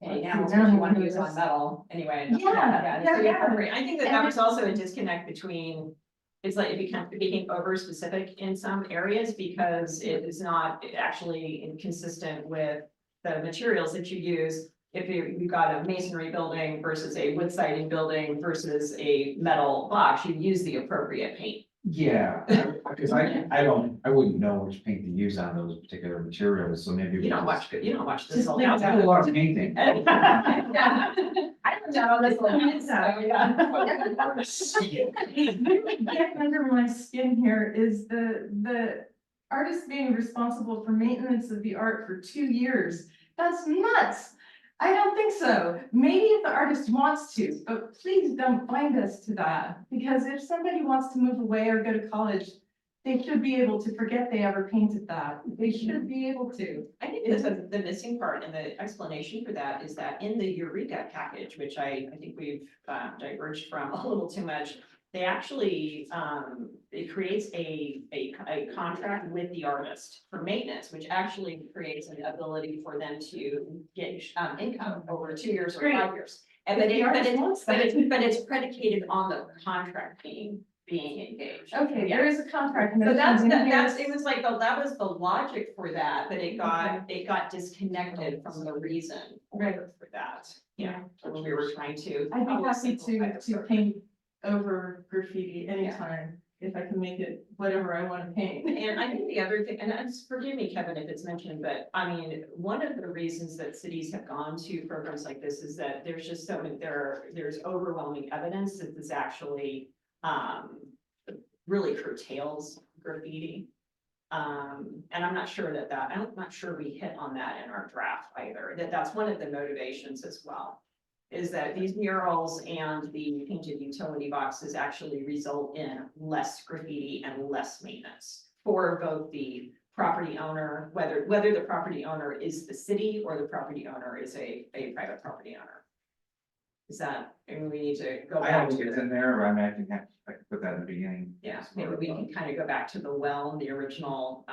And now, what you want to use on metal, anyway. It's pretty appropriate. I think that that was also a disconnect between, it's like it became over specific in some areas because it is not actually inconsistent with the materials that you use. If you've got a masonry building versus a wood siding building versus a metal box, you use the appropriate paint. Yeah, because I wouldn't know which paint to use on those particular materials, so maybe. You don't watch this. Just all think out. I do a lot of painting. I don't know, this will be so, Getting under my skin here is the artist being responsible for maintenance of the art for 2 years. That's nuts. I don't think so. Maybe if the artist wants to, but please don't bind us to that. Because if somebody wants to move away or go to college, they should be able to forget they ever painted that. They should be able to. I think the missing part and the explanation for that is that in the Eureka package, which I think we've diverged from a little too much, they actually, it creates a contract with the artist for maintenance, which actually creates an ability for them to get income over 2 years or Great. 5 years. And If the artist wants that. but it's predicated on the contract being engaged. Okay, Yeah. there is a contract. and So there's something here. it was like, that was the logic for that, but it got disconnected from the reason for that. Yeah, when we were trying to. I'd be happy simplify the to program. paint over graffiti anytime, if I can make it whatever I want to paint. And I think the other thing, and forgive me, Kevin, if it's mentioned, but I mean, one of the reasons that cities have gone to programs like this is that there's just so many, there's overwhelming evidence that this actually really curtails graffiti. And I'm not sure I'm not sure we hit on that in our draft either, that's one of the motivations as well. Is that these murals and the painted utility boxes actually result in less graffiti and less maintenance for both the property owner, whether the property owner is the city or the property owner is a private property owner. Is that, and we need to go I back don't think it's to, in there, but I mean, I could put that in the beginning. yeah, maybe we can kind of go back to the original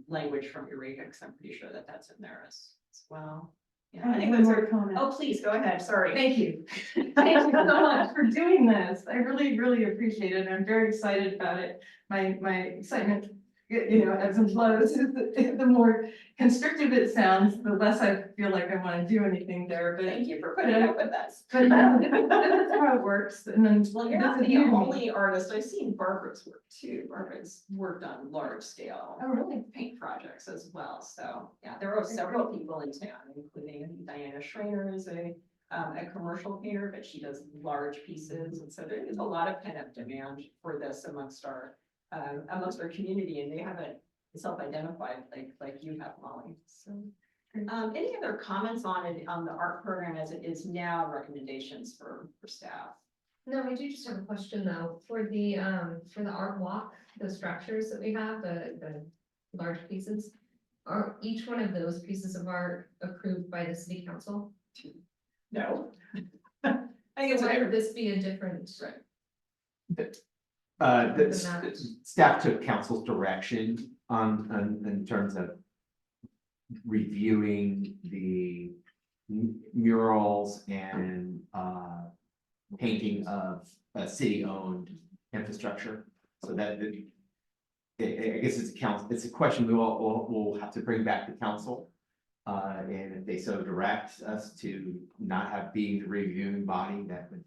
language from Eureka, because I'm pretty sure that that's in there as well. Yeah, I think one those more are, comment. oh, please, go ahead, sorry. Thank you. Thank you so much for doing this. I really, really appreciate it. I'm very excited about it. My excitement, ebbs and flows. The more constrictive it sounds, the less I feel like I want to do anything there, but. Thank you for putting up with us. But that's how it works. And then. Well, you're not this is the new to me. only artist, I've seen Barbara's work too. Barbara's worked on large scale Oh, really? paint projects as well, so, yeah, there are several people in town, including Diana Schreiner is a commercial painter, but she does large pieces, and so there is a lot of kind of demand for this amongst our community, and they haven't self-identified like you have, Molly, so. Any other comments on it, on the art program as it is now, recommendations for staff? No, I do just have a question though, for the art walk, the structures that we have, the large pieces. Are each one of those pieces of art approved by the city council? No. I think it's Why a would this be a different? Staff took council's direction in terms of reviewing the murals and painting of city-owned infrastructure. So that I guess it's a question we'll have to bring back to council. And if they so direct us to not have being the reviewing body, that would.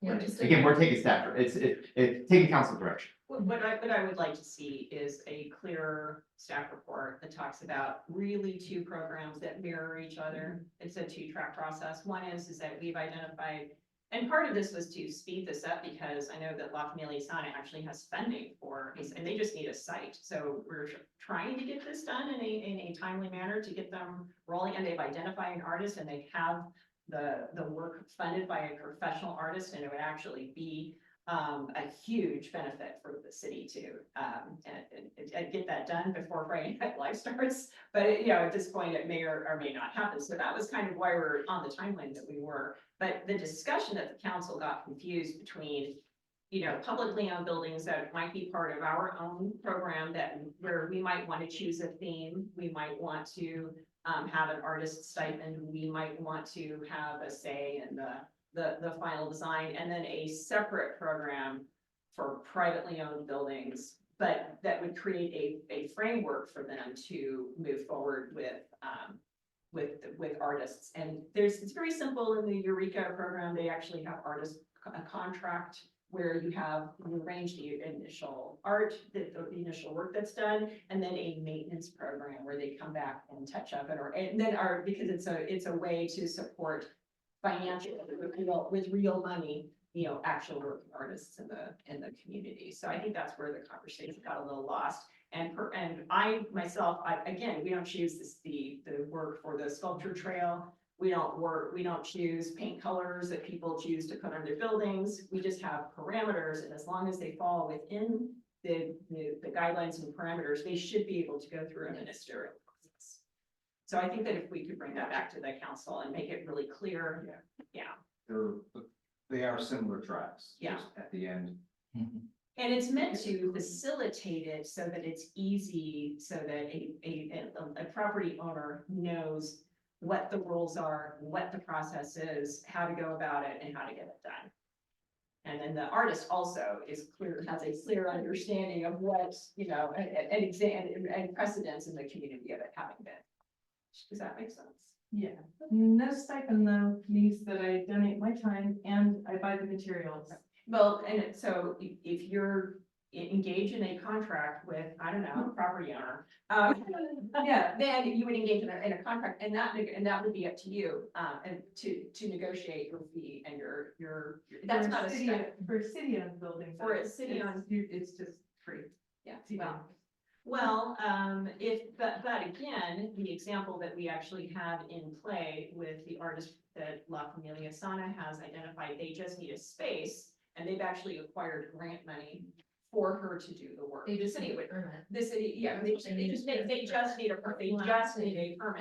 Yeah, just Again, we're taking staff, it's taking council direction. What I would like to see is a clear staff report that talks about really two programs that mirror each other. It's a 2-track process. One is that we've identified, and part of this was to speed this up because I know that La Familia Sana actually has funding for, and they just need a site. So we're trying to get this done in a timely manner to get them rolling, and they've identified an artist and they have the work funded by a professional artist, and it would actually be a huge benefit for the city to and get that done before Friday Night Live starts. But at this point, it may or may not happen. So that was kind of why we're on the timeline that we were. But the discussion at the council got confused between you know, publicly owned buildings that might be part of our own program that where we might want to choose a theme, we might want to have an artist stipend, we might want to have a say in the final design, and then a separate program for privately owned buildings, but that would create a framework for them to move forward with artists. And it's very simple in the Eureka program. They actually have artists a contract where you arrange the initial art, the initial work that's done, and then a maintenance program where they come back and touch up and then art, because it's a way to support financial with real money, you know, actual working artists in the community. So I think that's where the conversation got a little lost. And I myself, again, we don't choose the work for the sculpture trail. We don't choose paint colors that people choose to put on their buildings. We just have parameters, and as long as they fall within the guidelines and parameters, they should be able to go through a ministerial process. So I think that if we could bring that back to the council and make it really clear, They are similar tracks. Yeah. just At the end. and it's meant to facilitate it so that it's easy, so that a property owner knows what the rules are, what the process is, how to go about it, and how to get it done. And then the artist also has a clear understanding of what, you know, an exam and precedence in the community of it having been. Does that make sense? Yeah, no stipend though, means that I donate my time and I buy the materials. Well, and so if you're engaged in a contract with, I don't know, a property owner, Yeah. then you would engage in a contract, and that would be up to you, and to negotiate your fee and your, that's not a stipend. For a city-owned building. For a city-owned- It's just free. Yeah, Yeah. well, but again, the example that we actually have in play with the artist that La Familia Sana has identified, they just need a space, and they've actually acquired grant money for her to do the work. They just The need city a would, permit. the city, yeah, they just need a permit,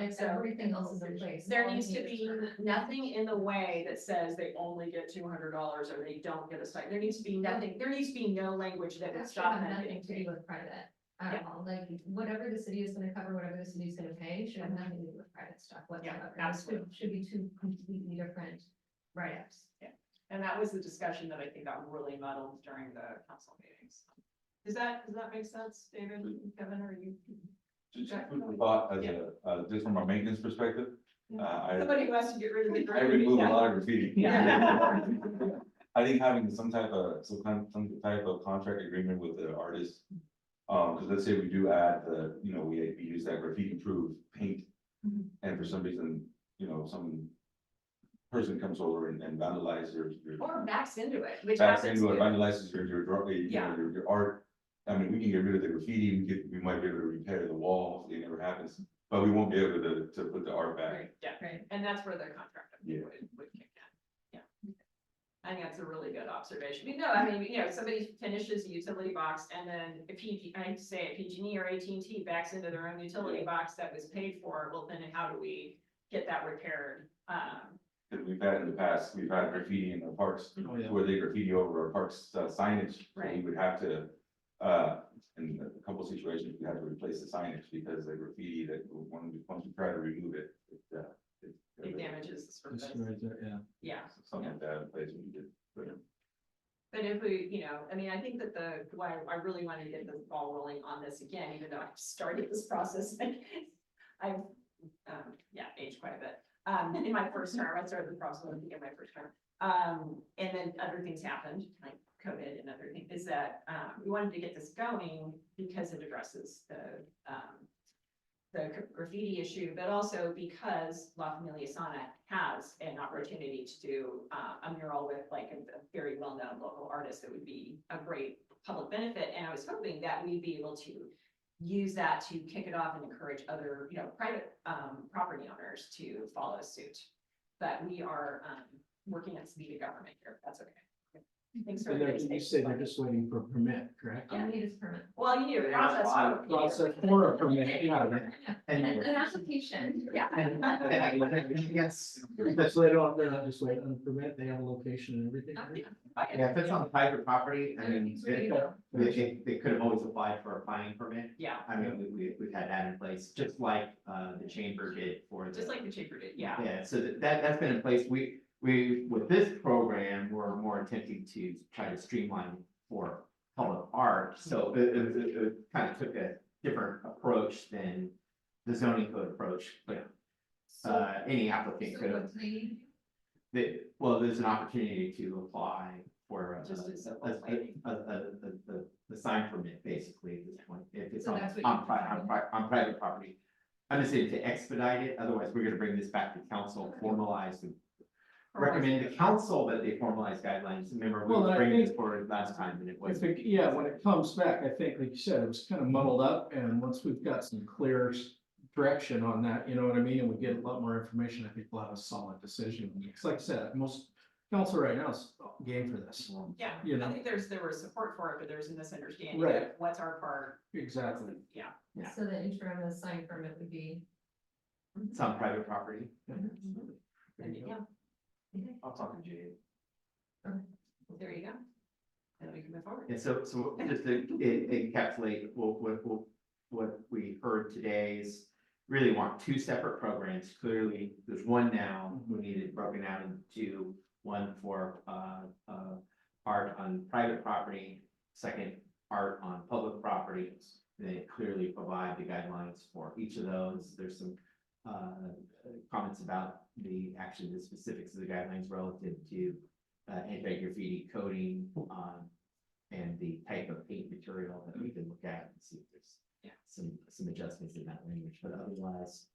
And so. everything else is in place. There All needs we to need is be permit. nothing in the way that says they only get $200 or they don't get a stipend. There needs to be nothing, there needs to be no language that would That should stop have them nothing getting to do paid. with private at Yeah. all, like, whatever the city is gonna cover, whatever the city's gonna pay, should have nothing to do with private stuff whatsoever. It absolutely. Should be two completely different write-ups. And that was the discussion that I think got really muddled during the council meetings. Does that make sense, David, Kevin, or you? Just food for thought as just from a maintenance perspective, Somebody who has to get rid of the. I graffiti, remove a yeah. lot of graffiti. Yeah. I think having some type of contract agreement with the artist. Cause let's say we do add we use that graffiti proof paint. Mhm. And for some reason, some person comes over and vandalizes your. Or backs into it, which Backs happens into it, too. vandalizes Yeah. your art. I mean, we can get rid of the graffiti, we might be able to repair the wall, it never happens, but we won't be able to put the art back. Right, yeah, Right. and that's where the contract Yeah. would kick in, yeah. I think that's a really good observation. I mean, somebody finishes a utility box and then a PG&E or AT&T backs into their own utility box that was paid for, well, then how do we get that repaired? That we've had in the past, we've had graffiti in the parks, Oh, yeah. where they graffiti over our parks signage. So we Right. would have to, in a couple situations, we had to replace the signage because the graffiti that, once we try to remove it, It damages the surface. Destroys it, yeah. Yeah. Something like that in place when we did. But if we, I think that why I really wanted to get the ball rolling on this again, even though I've started this process. I've, aged quite a bit. In my first term, I started the process at the beginning of my first term. And then other things happened, like COVID and other things, is that, we wanted to get this going because it addresses the graffiti issue, but also because La Familia Sana has an opportunity to do a mural with like a very well-known local artist that would be a great public benefit. And I was hoping that we'd be able to use that to kick it off and encourage other, private property owners to follow suit. But we are working at speed of government here. That's okay. Thanks for And they're, everybody's you say they're just waiting for a permit, correct? All you need is permit. Well, you need a Yeah, process. fine. for- Process for a permit, yeah. An application. Yeah. Yes. That's why they're not just waiting on a permit, they have a location and everything. right? Yeah, if it's on private property, I mean, Everything's ready to go. they could have always applied for a planning permit. Yeah, I mean, we've had that in place, just like, the chamber did for the. just like the chamber did, yeah. Yeah, so that's been in place. We, with this program, we're more attempting to try to streamline for public art. So it kind of took a different approach than the zoning code approach, but, any applicant So could have. what's the, Well, there's an opportunity to apply for Just a simple a planning. the sign permit, basically, at this point, if it's So on, that's what on you're on private property. I'm just saying to expedite it, otherwise we're gonna bring this back to council, formalize and recommend to council that they formalize guidelines. Remember, we Well, were I bringing this think- forward last time and it was. Yeah, when it comes back, I think, like you said, it was kind of muddled up, and once we've got some clear direction on that, you know what I mean, and we get a lot more information, I think we'll have a solid decision. Because like I said, most council right now is game for this. Yeah, You know. I think there was support for it, but there's a misunderstanding Right. of what's our part. Exactly. Yeah. Yeah. so the interim, the sign permit would be. It's on private property. Yeah, I'll talk to Jade. there you go. And we can move forward. And so just to encapsulate what we heard today is really want two separate programs. Clearly, there's one now, we need it broken out into two, one for art on private property, second, art on public property. They clearly provide the guidelines for each of those. There's some comments about the specifics of the guidelines relative to anti-graffiti coating and the type of paint material that we can look at and see if there's some adjustments in that language, but otherwise,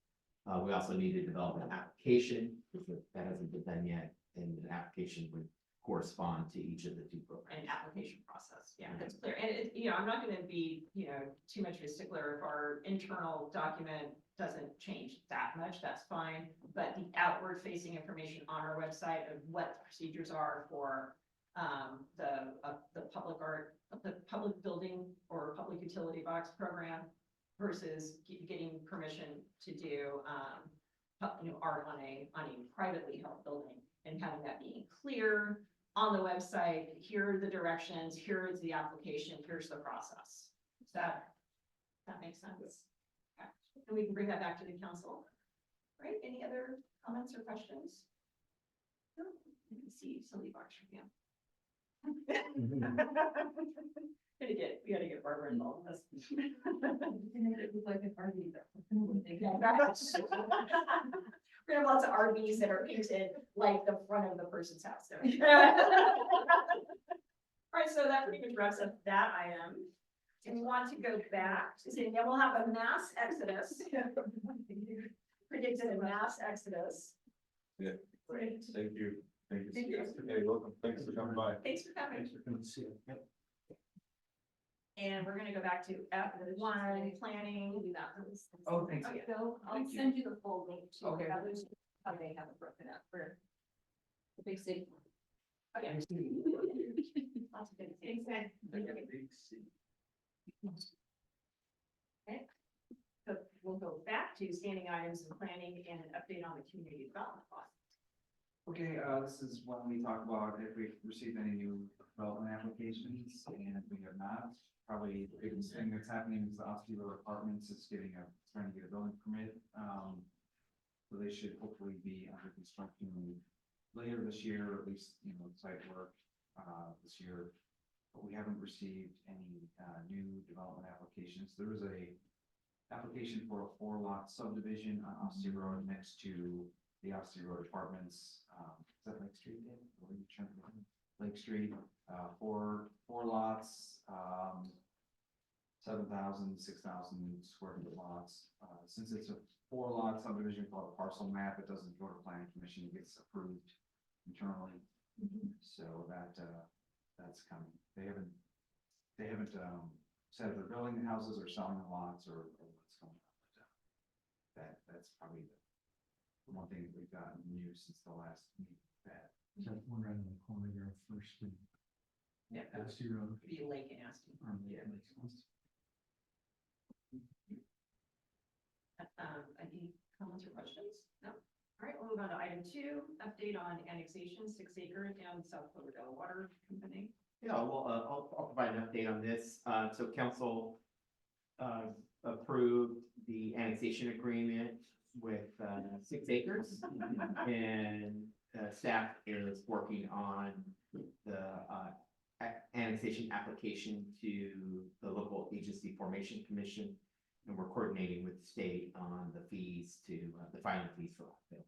we also need to develop an application, because that hasn't been done yet, and an application would correspond to each of the two programs. An application process, yeah, that's clear, and it, you know, I'm not gonna be, you know, too much of a stickler if our internal document doesn't change that much, that's fine. But the outward facing information on our website of what the procedures are for the public art, the public building or public utility box program versus getting permission to do you know, art on a privately held building, and having that being clear on the website. Here are the directions, here is the application, here's the process. Does that makes sense? Okay. And we can bring that back to the council. Right, any other comments or questions? No, I can see Cindy Box from you. We gotta get Barbara involved in this. It was like an RV Yeah, that's- We're gonna have lots of RVs that are painted like the front of the person's house. All right, so that pretty much wraps up that item. If you want to go back to saying, yeah, we'll have a mass exodus. Predicted a mass exodus. Yeah. Great. Thank you. Thank Thank you. you. Hey, welcome. Thanks for coming by. Thanks for coming. Thanks for coming to see it. Yep. And we're gonna go back to F1 planning. Oh, thanks. Oh, yeah. So I'll Thank you. send you the full link to Okay. others, how they have it broken up for the big city. Okay. Lots of good things. Okay. So we'll go back to standing items and planning and an update on the community development process. Okay, this is when we talk about if we've received any new development applications, and we have not. Probably the biggest thing that's happening is the Osceola Apartments is trying to get a building permit. So they should hopefully be under construction later this year, or at least, site work, this year. But we haven't received any, new development applications. There was a application for a 4-lot subdivision on Osceola Road next to the Osceola Road Apartments. Is that Lake Street, Dan? Or are you trying to- Lake Street, four lots, 7,000, 6,000 square foot lots. Since it's a 4-lot subdivision called a parcel map, it doesn't go to planning commission, it gets approved internally. So that's coming. They haven't said if they're building the houses or selling the lots or what's going on. But that's probably the one thing that we've gotten new since the last meeting. Is that one right in the corner there, First Street? Yeah, Dusty Road. could be a lake in Aston. Yeah. Any comments or questions? No? All right, we'll move on to item 2, update on annexation, 6 acres down South Cloverdale Water Company. Yeah, well, I'll provide an update on this. So council approved the annexation agreement with 6 acres. And staff is working on the annexation application to the local agency formation commission. And we're coordinating with the state on the fees to the filing fees for that.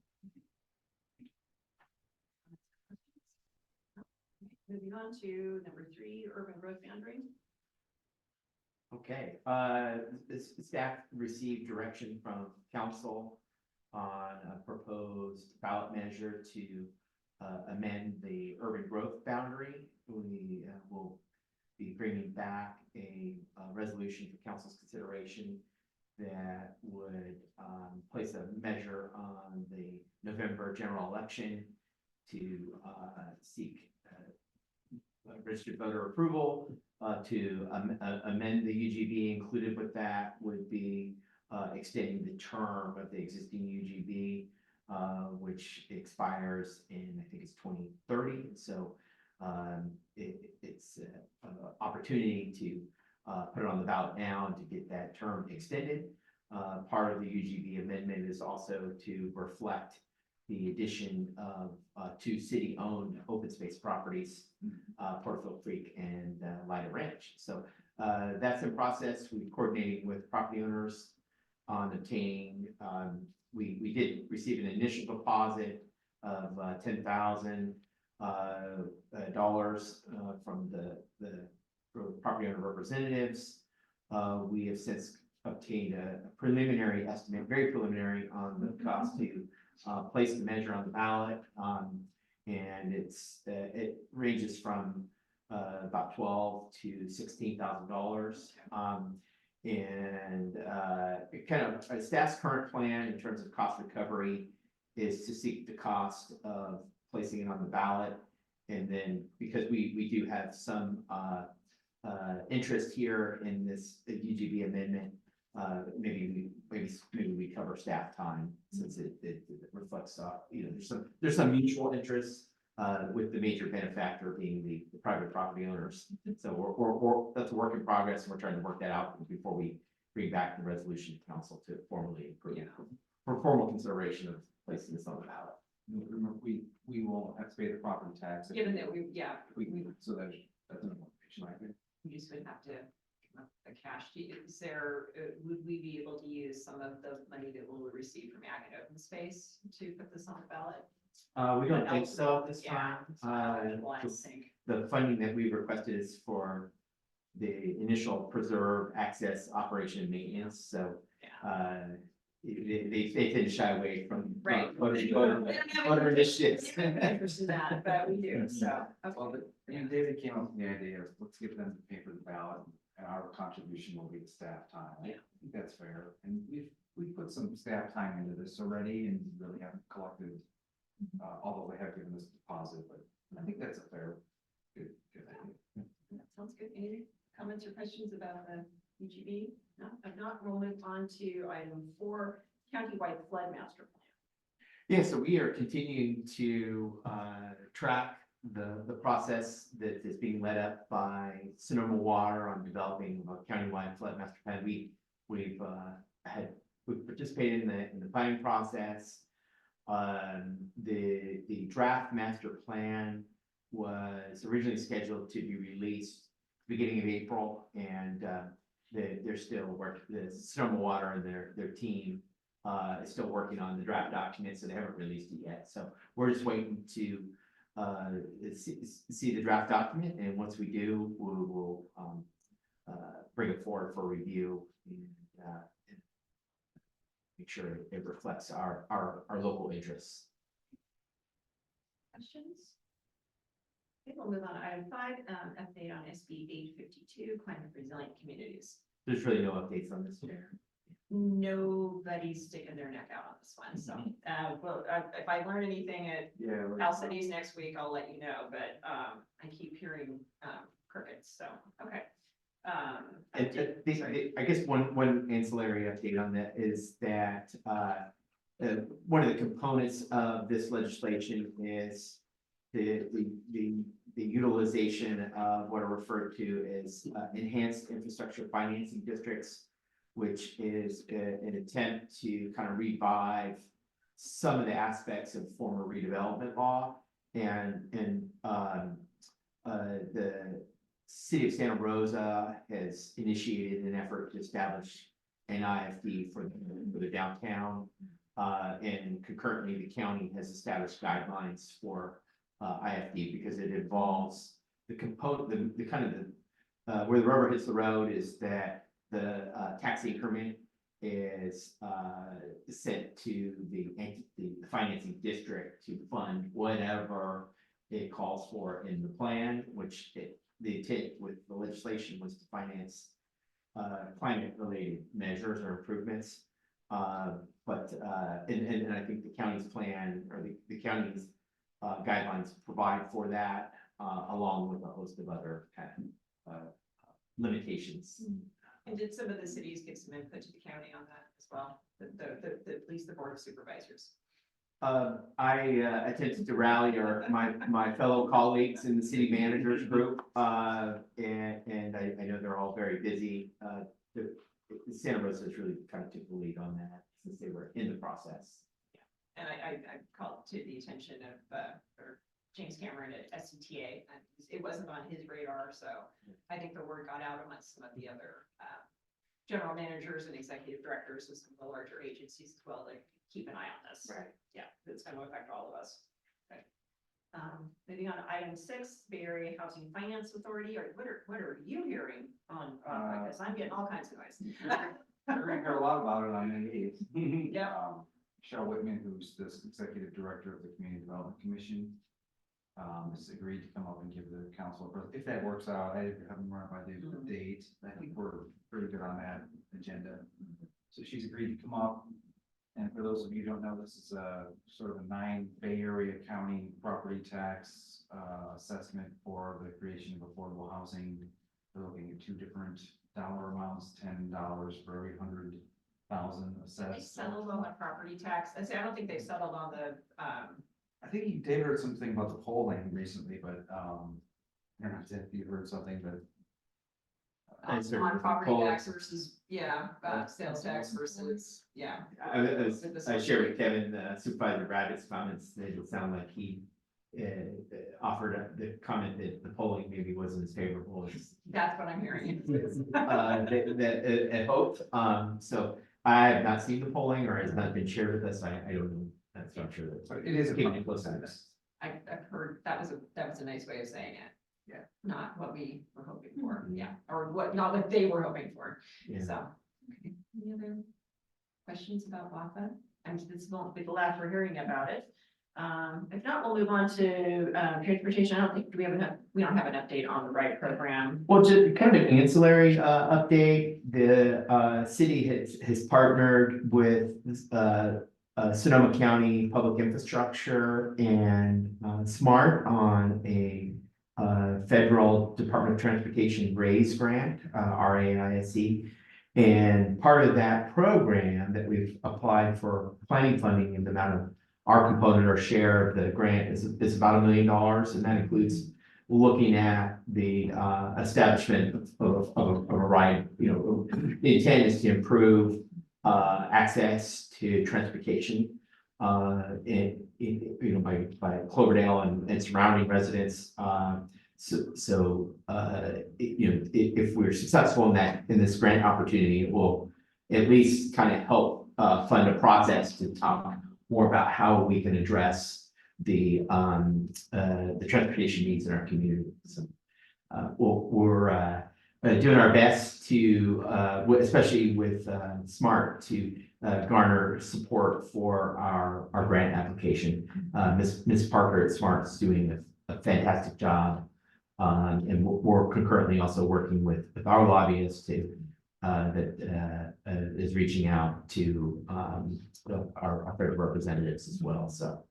Moving on to number 3, urban growth boundary. Okay, this staff received direction from council on a proposed ballot measure to amend the urban growth boundary. We will be bringing back a resolution for council's consideration that would place a measure on the November general election to seek registered voter approval to amend the UGB. Included with that would be extending the term of the existing UGB, which expires in, I think it's 2030. So it's an opportunity to put it on the ballot now and to get that term extended. Part of the UGB amendment is also to reflect the addition of 2 city-owned open space properties, Porterfield Creek and Lido Ranch. So that's in process. We're coordinating with property owners on obtaining. We did receive an initial deposit of $10,000 from the property owner representatives. We have since obtained a preliminary estimate, very preliminary, on the cost to place the measure on the ballot. And it ranges from about $12,000 to $16,000. And it kind of staff's current plan in terms of cost recovery is to seek the cost of placing it on the ballot. And then because we do have some interest here in this UGB amendment, maybe we cover staff time since it reflects, there's some mutual interest with the major benefactor being the private property owners. So that's a work in progress, and we're trying to work that out before we bring back the resolution to council to formally approve for formal consideration of placing this on the ballot. Remember, we will have to pay the property tax. Given that So that's an implication, I think. we just would have to come up with a cash. Is there, would we be able to use some of the money that we'll receive from Ag and Open Space to put this on the ballot? We don't think so this time. Yeah. The funding that we requested is for the initial preserve, access, operation, and maintenance. So they tend to shy away from voter initiatives. Interest in that, but we do. So Well, and David came up with the idea of let's get them to pay for the ballot, and our contribution will be the staff time. I think that's fair, and we've put some staff time into this already, and really haven't collected, although they have given us a deposit, but I think that's a fair, good idea. that sounds good. Any comments or questions about the UGB? No, if not, we'll move on to item 4, countywide flood master plan. Yeah, so we are continuing to track the process that is being led up by Sonoma Water on developing a countywide flood master plan. We've participated in the planning process. The draft master plan was originally scheduled to be released beginning of April, and they're still working. The Sonoma Water and their team is still working on the draft document, so they haven't released it yet. So we're just waiting to see the draft document, and once we do, we'll bring it forward for review and make sure it reflects our local interests. Questions? Okay, we'll move on to item 5, update on SB 852, climate resilient communities. There's really no updates on this, Chair. nobody's sticking their neck out on this one, so, well, if I learn anything at Yeah. Al Cities next week, I'll let you know, but, I keep hearing, crickets, so, okay. I guess one ancillary update on that is that, one of the components of this legislation is the utilization of what are referred to as enhanced infrastructure financing districts, which is an attempt to kind of revive some of the aspects of former redevelopment law. And the city of Santa Rosa has initiated an effort to establish an IFD for the downtown. And concurrently, the county has established guidelines for IFD because it involves the component, the kind of the where the rubber hits the road is that the tax increment is sent to the financing district to fund whatever it calls for in the plan, which the intent with the legislation was to finance climate related measures or improvements. But I think the county's plan or the county's guidelines provide for that, along with a host of other kind of limitations. And did some of the cities give some input to the county on that as well, at least the board of supervisors? I attempted to rally my fellow colleagues in the city managers group, and I know they're all very busy. The Santa Rosa has really kind of took the lead on that since they were in the process. And I called to the attention of, or James Cameron at SCTA, and it wasn't on his radar, so I think the word got out amongst some of the other, general managers and executive directors of some of the larger agencies as well, to keep an eye on this. Right. Yeah, it's gonna affect all of us. Okay. Moving on to item 6, Bay Area Housing Finance Authority, or what are you hearing on, because I'm getting all kinds of noise. We're gonna hear a lot about it on May 8th. Yeah. Michelle Whitman, who's the executive director of the Community Development Commission, has agreed to come up and give the council, if that works out, I haven't run by the date, I think we're pretty good on that agenda. So she's agreed to come up, and for those of you who don't know, this is a sort of a 9 Bay Area County property tax assessment for the creation of affordable housing. They're looking at 2 different dollar amounts, $10 for every 100,000 They assessed. settled on the property tax. I don't think they settled on the, I think Dave heard something about the polling recently, but I don't know if you heard something, but on property tax versus, sales tax versus, I shared with Kevin, Supervisor Braddock's comments, they would sound like he offered the comment that the polling maybe wasn't as favorable as that's what I'm hearing. that at hoped. So I have not seen the polling, or has not been shared with us. I don't know. That's not sure. but it is a Keeping it close to this. I've heard, that was a nice way of saying it. Yeah. Not what we were hoping for, or not what they were hoping for, Yeah. so. Okay. Any other questions about WAFA? This won't be the last we're hearing about it. If not, we'll move on to, transportation. I don't think, we don't have an update on the RIDE program. Well, just kind of an ancillary update, the city has partnered with Sonoma County Public Infrastructure and SMART on a federal Department of Transportation RAISE grant, RAISE. And part of that program that we've applied for planning funding in the amount of our component or share of the grant is about $1 million, and that includes looking at the establishment of a RIDE. The intent is to improve access to transportation by Cloverdale and surrounding residents. If we're successful in this grant opportunity, it will at least kind of help fund a process to talk more about how we can address the transportation needs in our community. So we're doing our best to, especially with SMART, to garner support for our grant application. Ms. Parker at SMART is doing a fantastic job. And we're concurrently also working with our lobbyists to that is reaching out to our federal representatives as well, so.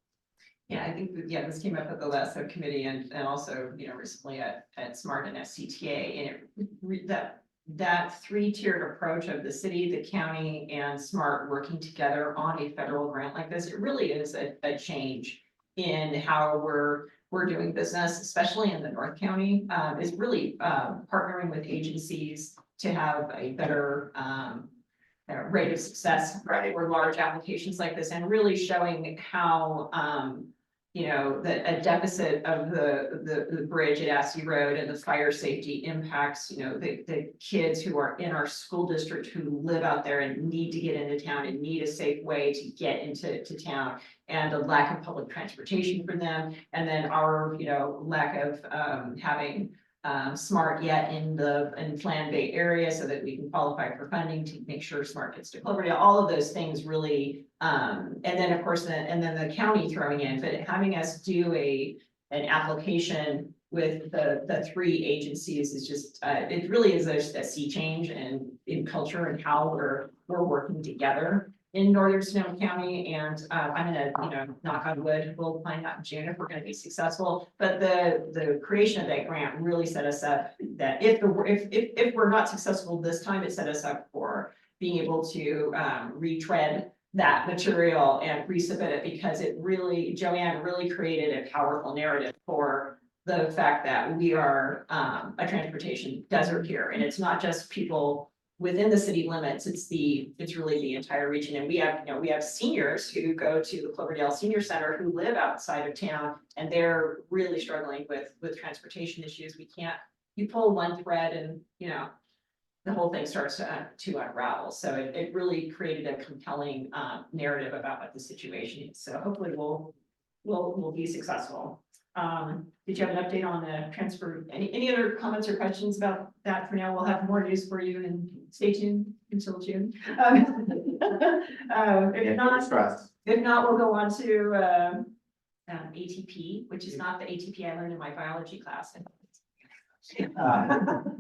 Yeah, I think, yeah, this came up at the last subcommittee and also, recently at SMART and SCTA. And that three-tiered approach of the city, the county, and SMART working together on a federal grant like this, it really is a change in how we're doing business, especially in the North County, is really partnering with agencies to have a better rate of success, right, for large applications like this, and really showing how a deficit of the bridge at Assey Road and the fire safety impacts, the kids who are in our school district who live out there and need to get into town and need a safe way to get into town, and the lack of public transportation for them, and then our, lack of having SMART yet in Plan Bay area so that we can qualify for funding to make sure SMART gets to Cloverdale. All of those things really, and then of course, and then the county throwing in, but having us do an application with the three agencies is just, it really is a sea change in culture and how we're working together in Northern Sonoma County. And I'm gonna, knock on wood, we'll find out in June if we're gonna be successful. But the creation of that grant really set us up that if we're not successful this time, it set us up for being able to retread that material and resubmit it, because Joanne really created a powerful narrative for the fact that we are a transportation desert here. And it's not just people within the city limits, it's really the entire region. And we have seniors who go to the Cloverdale Senior Center who live outside of town, and they're really struggling with transportation issues. You pull one thread and, the whole thing starts to unravel. So it really created a compelling narrative about what the situation is. So hopefully we'll be successful. Did you have an update on the transfer? Any other comments or questions about that for now? We'll have more news for you, and stay tuned until June. If not, we'll go on to ATP, which is not the ATP I learned in my biology class.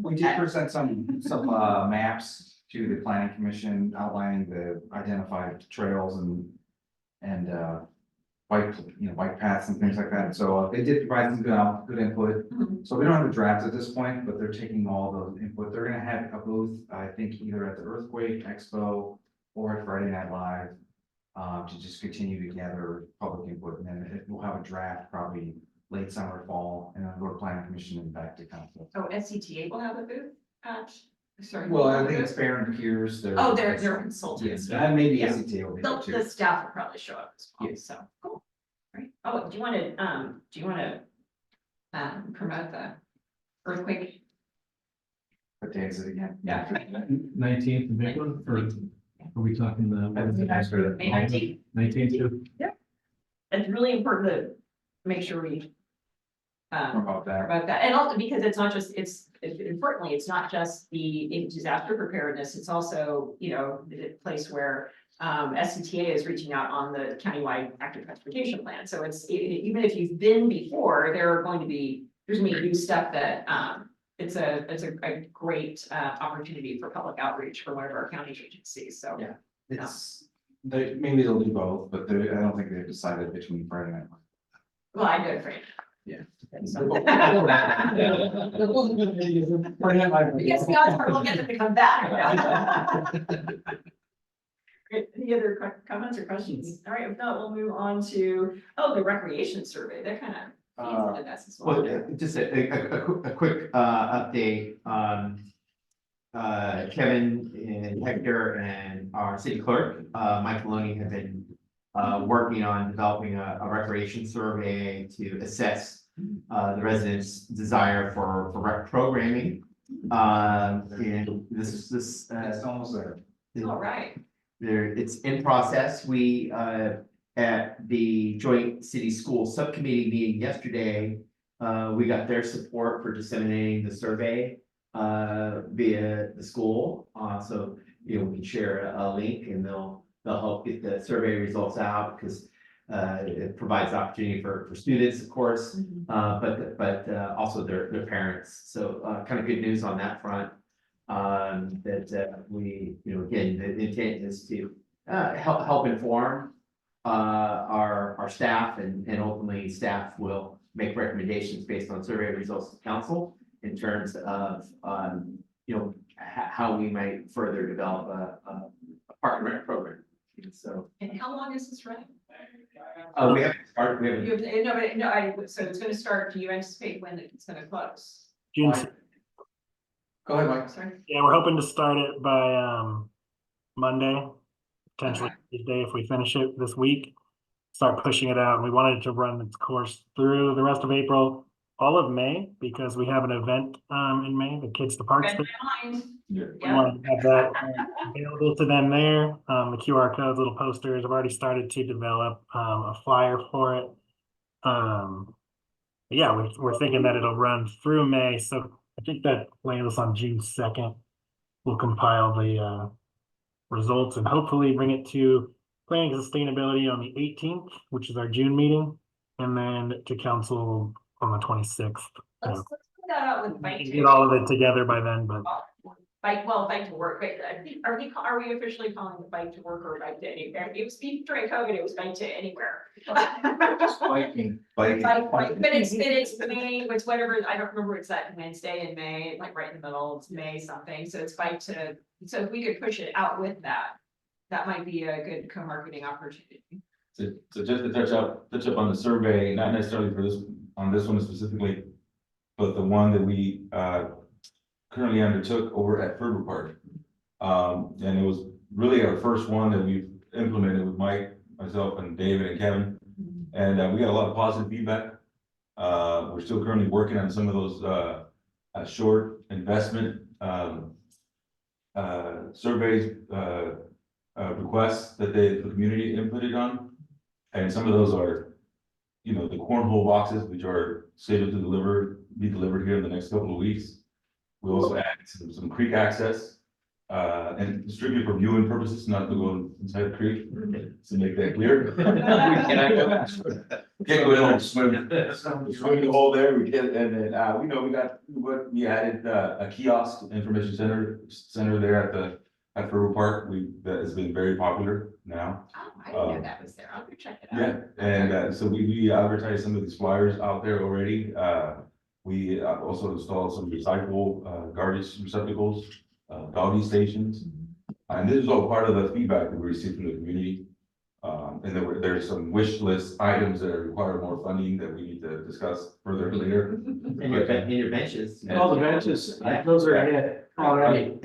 We did present some maps to the planning commission outlining the identified trails and bike paths and things like that. So they did provide some good input. So we don't have a draft at this point, but they're taking all those input. They're gonna have a booth, I think, either at the Earthquake Expo or at Friday Night Live, to just continue to gather public input. And then we'll have a draft probably late summer, fall, and then go to planning commission and back to council. Oh, SCTA will have a booth? Sorry. Well, I think it's Fair and Peers. Oh, they're consultants. Yes, and maybe Yeah. SCTA will be there too. The staff will probably show up as well, Yes. so, cool. Right. Oh, do you want to promote the earthquake? What day is it again? Yeah. 19th of April, or are we talking the? May 19th. 19th too? It's really important to make sure we About that. about that, and also because it's not just, importantly, it's not just the disaster preparedness, it's also, the place where SCTA is reaching out on the countywide active transportation plan. So even if you've been before, there's going to be new stuff that it's a great opportunity for public outreach for one of our county agencies. So Yeah. Maybe they'll do both, but I don't think they've decided between Friday night. well, I know, Frank. Yeah. So- Because the odds are we'll get them to come back. Any other comments or questions? All right, if not, we'll move on to, the recreation survey. That kind of feeds into this as well. Well, just a quick update. Kevin and Hector and our city clerk, Mike Maloney, have been working on developing a recreation survey to assess the residents' desire for rec programming. And this It's almost there. All right. it's in process. We at the joint city school subcommittee meeting yesterday, we got their support for disseminating the survey via the school. So we can share a link, and they'll help get the survey results out, because it provides opportunity for students, of course, but also their parents. So kind of good news on that front. that we, again, the intent is to help inform our staff, and ultimately staff will make recommendations based on survey results to council in terms of how we might further develop a park and rec program. So And how long is this running? we haven't started, we haven't. So it's gonna start, do you anticipate when it's gonna close? June, Go ahead, Mike. Sorry. yeah, we're hoping to start it by Monday, potentially Tuesday if we finish it this week. Start pushing it out. And we wanted to run its course through the rest of April, all of May, because we have an event in May, the Kids to Parks. Read my mind. We Yeah. want to have that available to them there. The QR codes, little posters. I've already started to develop a flyer for it. Yeah, we're thinking that it'll run through May. So I think that lands us on June 2nd. We'll compile the results and hopefully bring it to planning and sustainability on the 18th, which is our June meeting, and then to council on the 26th. Let's put that out with We bike can to, get all of it together by then, but bike to work, but I think, are we officially calling it bike to work or bike to anywhere? It was during COVID, it was bike to anywhere. Biking. But it's May, it's whatever, I don't remember, it's that Wednesday in May, like right in the middle, it's May something, so it's bike to, so if we could push it out with that, that might be a good co-marketing opportunity. So just to touch up on the survey, not necessarily for this, on this one specifically, but the one that we currently undertook over at Ferber Park. And it was really our first one that we've implemented with Mike, myself, and David and Kevin. And we got a lot of positive feedback. We're still currently working on some of those short investment surveys, requests that the community inputted on. And some of those are, the cornhole boxes, which are scheduled to be delivered here in the next couple of weeks. We also added some creek access, and strictly for viewing purposes, not to go inside the creek, to make that clear. Can't go in and swim the hole there, we can, and then, we added a kiosk information center there at Ferber Park. That has been very popular now. Oh, I didn't know that was there, I'll go check it out. Yeah, and so we advertise some of these flyers out there already. We also installed some recyclable garbage receptacles, doggy stations. And this is all part of the feedback that we received from the community. And there's some wish list items that require more funding that we need to discuss further later. And your benches. All the benches, those are it already.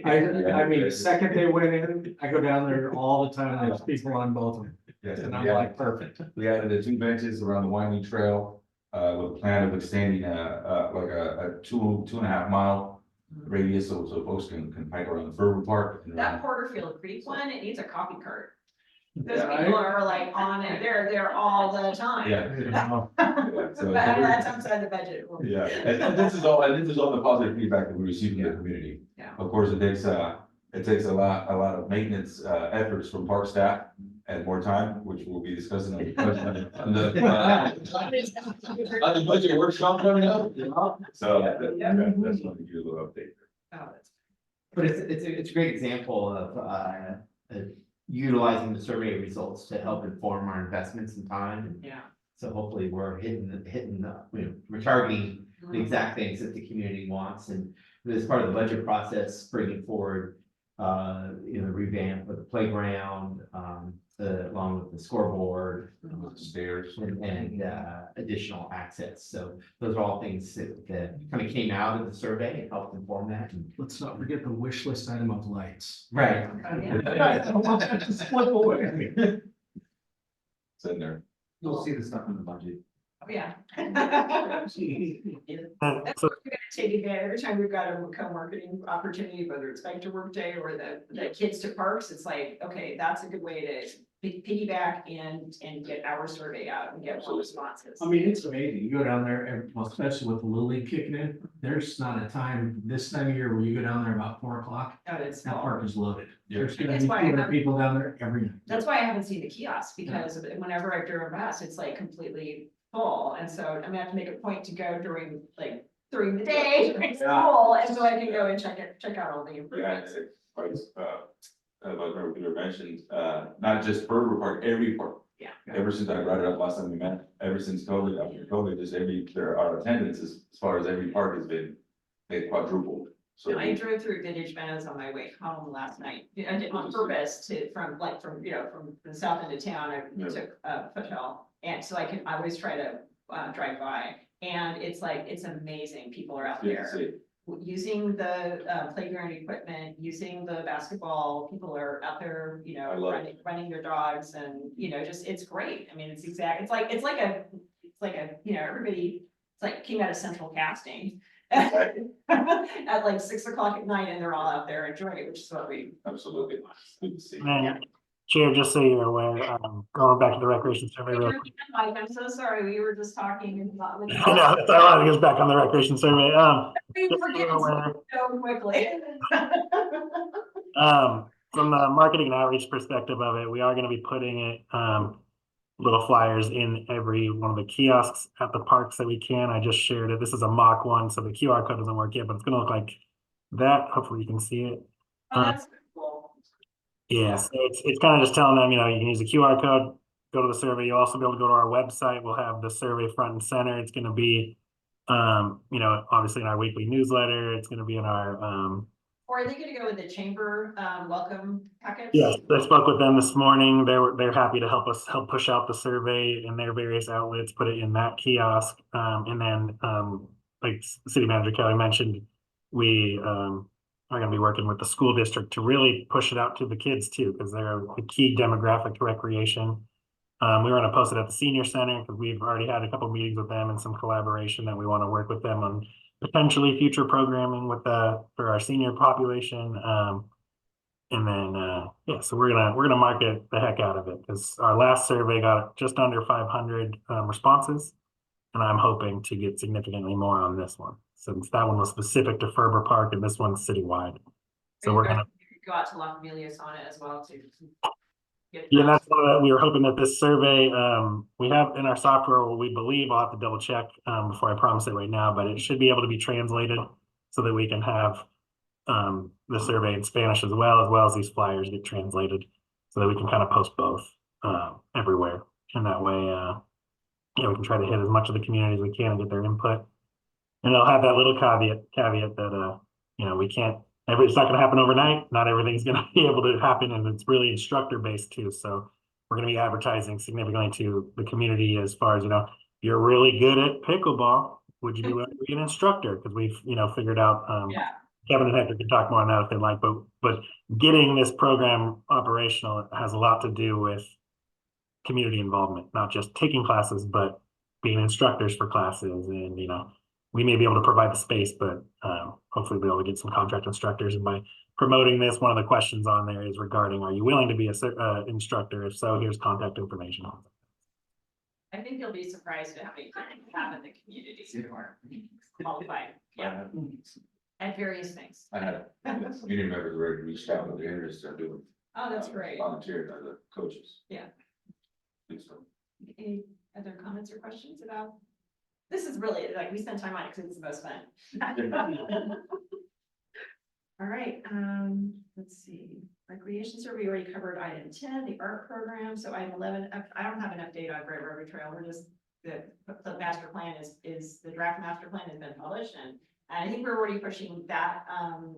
I mean, second they went in, I go down there all the time, there's people on both of them. Yes, And I'm like, perfect. we added the 2 benches around the winding trail, with a plan of extending a 2.5 mile radius, so folks can hike around the Ferber Park. And That around. Porterfield Creek one, it needs a coffee cart. Those Yeah, people are like on it, they're there all the time. Yeah. But So that's outside the budget. yeah, and this is all the positive feedback that we receive from the community. Yeah. Of course, it takes a lot of maintenance efforts from park staff and more time, which we'll be discussing on the budget workshop coming up. So that's what I give you a little update. Oh, that's. But it's a great example of utilizing the survey results to help inform our investments in time. And Yeah. so hopefully we're we're targeting the exact things that the community wants. And as part of the budget process, bringing forward, revamp of the playground, along with the scoreboard, Stairs. and additional access. So those are all things that kind of came out of the survey and helped inform that. Let's not forget the wish list item of lights. Right. I don't want that to slip away. It's in there. You'll see the stuff in the budget. Oh, yeah. so That's what we're gonna take advantage, every time we've got a co-marketing opportunity, whether it's Bike to Work Day or the Kids to Parks, it's like, okay, that's a good way to piggyback and get our survey out and get more responses. I mean, it's amazing. You go down there and, well, especially with the Little League kicking in, there's not a time this time of year where you go down there about 4 o'clock. Oh, it's That park is loaded. Yeah. There's gonna That's be why I 200 have- people down there every night. That's why I haven't seen the kiosks, because whenever I've driven past, it's like completely full, and so I'm gonna have to make a point to go during like during the day, during school, and so I can go and check out all the Yeah, improvements. it's quite, like Robert mentioned, not just Ferber Park, every park. Yeah. Ever since I brought it up last time we met, ever since COVID, after COVID, just our attendance as far as every park has been, they quadrupled. So I drove through Vintage Meadows on my way home last night, I did on purpose from the south end of town, I Yeah. took a hotel. And so I always try to, drive by, and it's amazing, people are out yeah, there. see, Using the playground equipment, using the basketball, people are out there, I love it. running their dogs and, it's great. I mean, it's everybody, it's like came out of central casting. At like 6 o'clock at night and they're all out there enjoying it, which is what we. absolutely, good to see. And then, Chair, just so you're aware, going back to the recreation survey real quick. Mike, I'm so sorry, we were just talking and not. I know, that's ironic, it's back on the recreation survey, We just so forget you're aware, so quickly. from the marketing and outreach perspective of it, we are gonna be putting it, little flyers in every one of the kiosks at the parks that we can. I just shared it. This is a mock one, so the QR code doesn't work yet, but it's gonna look like that. Hopefully you can see it. Oh, that's cool. Yeah, so it's kind of just telling them, you can use the QR code, go to the survey. You'll also be able to go to our website. We'll have the survey front and center. It's gonna be, obviously in our weekly newsletter. It's gonna be in our, Or are they gonna go with the chamber, welcome packets? yes, I spoke with them this morning. They're happy to help push out the survey in their various outlets, put it in that kiosk. And then, like City Manager Kelly mentioned, we, are gonna be working with the school district to really push it out to the kids too, because they're a key demographic to recreation. We were gonna post it at the senior center because we've already had a couple meetings with them and some collaboration that we want to work with them on potentially future programming with for our senior population. And then, yeah, so we're gonna market the heck out of it because our last survey got just under 500 responses. And I'm hoping to get significantly more on this one, since that one was specific to Ferber Park and this one's citywide. So we're gonna. Go out to Los Feliz on it as well to. Yeah, that's one that we were hoping that this survey, we have in our software, we believe, I'll have to double check before I promise it right now, but it should be able to be translated so that we can have the survey in Spanish as well as these flyers get translated so that we can kind of post both everywhere. And that way, we can try to hit as much of the community as we can and get their input. And it'll have that little caveat that, we can't, it's not gonna happen overnight. Not everything's gonna be able to happen, and it's really instructor based too. So we're gonna be advertising significantly to the community as far as, you're really good at pickleball. Would you be willing to be an instructor? Because we've, figured out, Yeah. Kevin and Hector can talk more on that if they'd like, but getting this program operational has a lot to do with community involvement, not just taking classes, but being instructors for classes. And, we may be able to provide the space, but hopefully we'll be able to get some contract instructors. And by promoting this, one of the questions on there is regarding, are you willing to be a instructor? If so, here's contact information. I think you'll be surprised at how many people have in the community who are qualified, yeah, at various things. I had community members already reached out with their interest in doing. Oh, that's great. Volunteering as the coaches. Yeah. Good stuff. Any other comments or questions about? This is really, like, we spend time on it because it's the most fun. All right, let's see, recreation survey, we already covered item 10, the art program, so item 11, I don't have an update on Great River Trail, we're just, the master plan is, the draft master plan has been published, and I think we're already pushing that,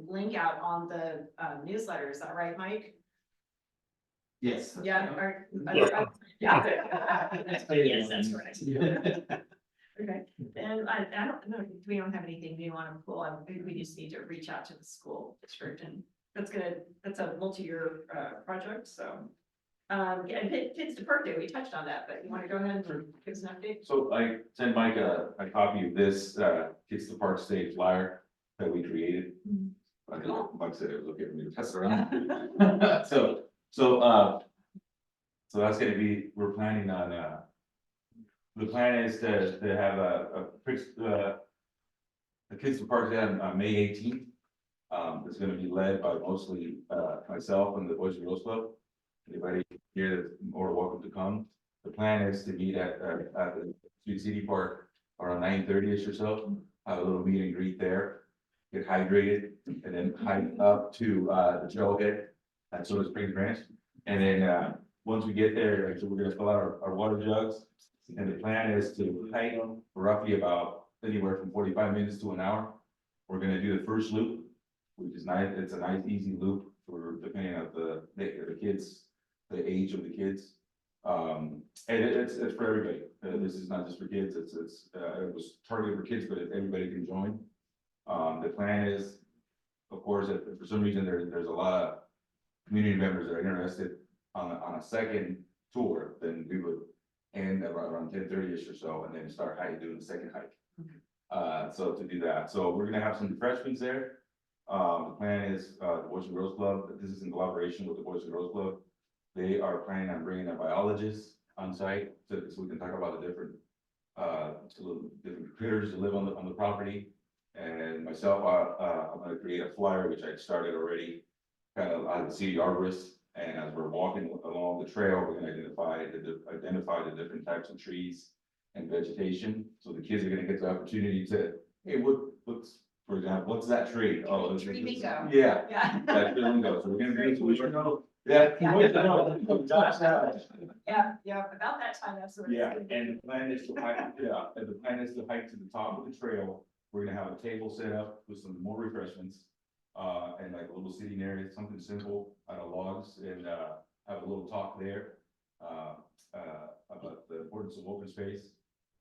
link out on the, newsletter, is that right, Mike? Yes. Yeah. Yes, that's right. Okay, and I don't know, we don't have anything new on a pool, we just need to reach out to the school district, and that's a multi-year, project, so. Yeah, and Kids to Park Day, we touched on that, but you wanna go ahead and give us an update? So I sent Mike a copy of this, Kids to Park State flyer that we created. I know, Mike said it was okay for me to pass it around. So that's gonna be, we're planning on, the plan is to have the Kids to Park Day on May 18th. It's gonna be led by mostly, myself and the Boys and Girls Club. Anybody here that's more welcome to come. The plan is to meet at the Sweet City Park around 9:30ish or so. have a little meet and greet there, get hydrated, and then hike up to, the trailhead at Soda Springs Ranch. And then, once we get there, so we're gonna fill out our water jugs. And the plan is to hike roughly about anywhere from 45 minutes to an hour. We're gonna do the first loop, which is nice. It's a nice, easy loop for depending on the kids, the age of the kids. And it's for everybody. This is not just for kids. It was targeted for kids, but everybody can join. The plan is, of course, if for some reason there's a lot of community members that are interested on a second tour, then we would end around 10:30ish or so, and then start doing the second hike. So to do that, so we're gonna have some refreshments there. The plan is, the Boys and Girls Club, this is in collaboration with the Boys and Girls Club. They are planning on bringing a biologist on site, so we can talk about the different critters that live on the property. And myself, I'm gonna create a flyer, which I started already, kind of on the city arborist. And as we're walking along the trail, we're gonna identify the different types of trees and vegetation. So the kids are gonna get the opportunity to, hey, what's, for example, what's that tree? Oh, it's Tree bingo. Yeah. Yeah. That's bingo. So we're gonna do some. Yeah. Yeah, about that time, that's what. Yeah, and the plan is to hike, and the plan is to hike to the top of the trail. We're gonna have a table set up with some more refreshments. And like a little sitting area, something simple out of logs, and have a little talk there. About the importance of open space,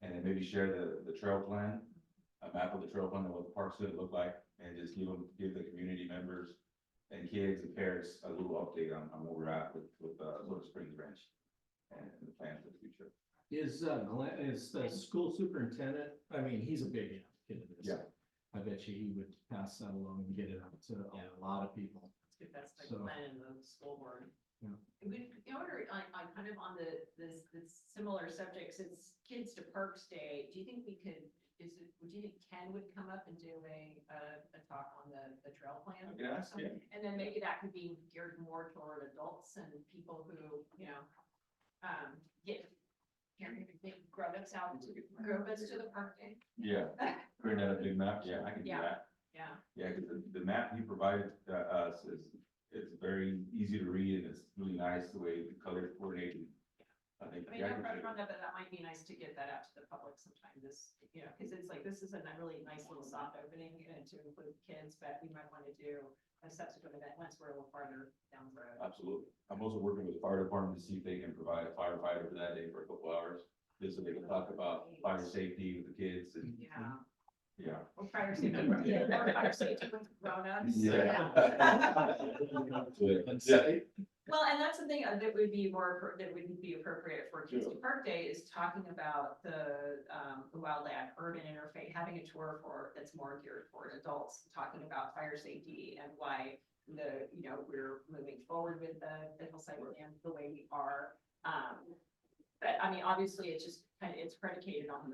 and then maybe share the trail plan. A map of the trail plan and what the park's gonna look like, and just give the community members and kids and parents a little update on where we're at with Soda Springs Ranch. And the plan for the future. Is the school superintendent, I mean, he's a big advocate of this. Yeah. I bet you he would pass that along and get it out to a lot of people. That's the So- plan in the school board. Yeah. We, in order, on kind of on this similar subject, since Kids to Parks Day, do you think would you think Ken would come up and do a talk on the trail plan? Yeah, yeah. And then maybe that could be geared more toward adults and people who, get, grown-ups out to, grown-ups to the park day. Yeah, create a big map, yeah, I can do Yeah. that. Yeah. Yeah, because the map he provided us it's very easy to read, and it's really nice the way the colors coordinated. I think. I mean, no pressure on that, but that might be nice to get that out to the public sometime because it's like, this is a really nice little soft opening to include kids, but we might want to do a subsequent event once we're a little farther down the road. Absolutely. I'm also working with the fire department to see if they can provide a firefighter for that day for a couple hours, just so they can talk about fire safety with the kids and. Yeah. Yeah. Or fire safety, or fire safety with grown-ups. Yeah. Well, and that's the thing that would be appropriate for Kids to Park Day is talking about the wildland urban interface, having a tour that's more geared toward adults, talking about fire safety and why we're moving forward with the hillside land the way we are. But I mean, obviously, it's just it's predicated on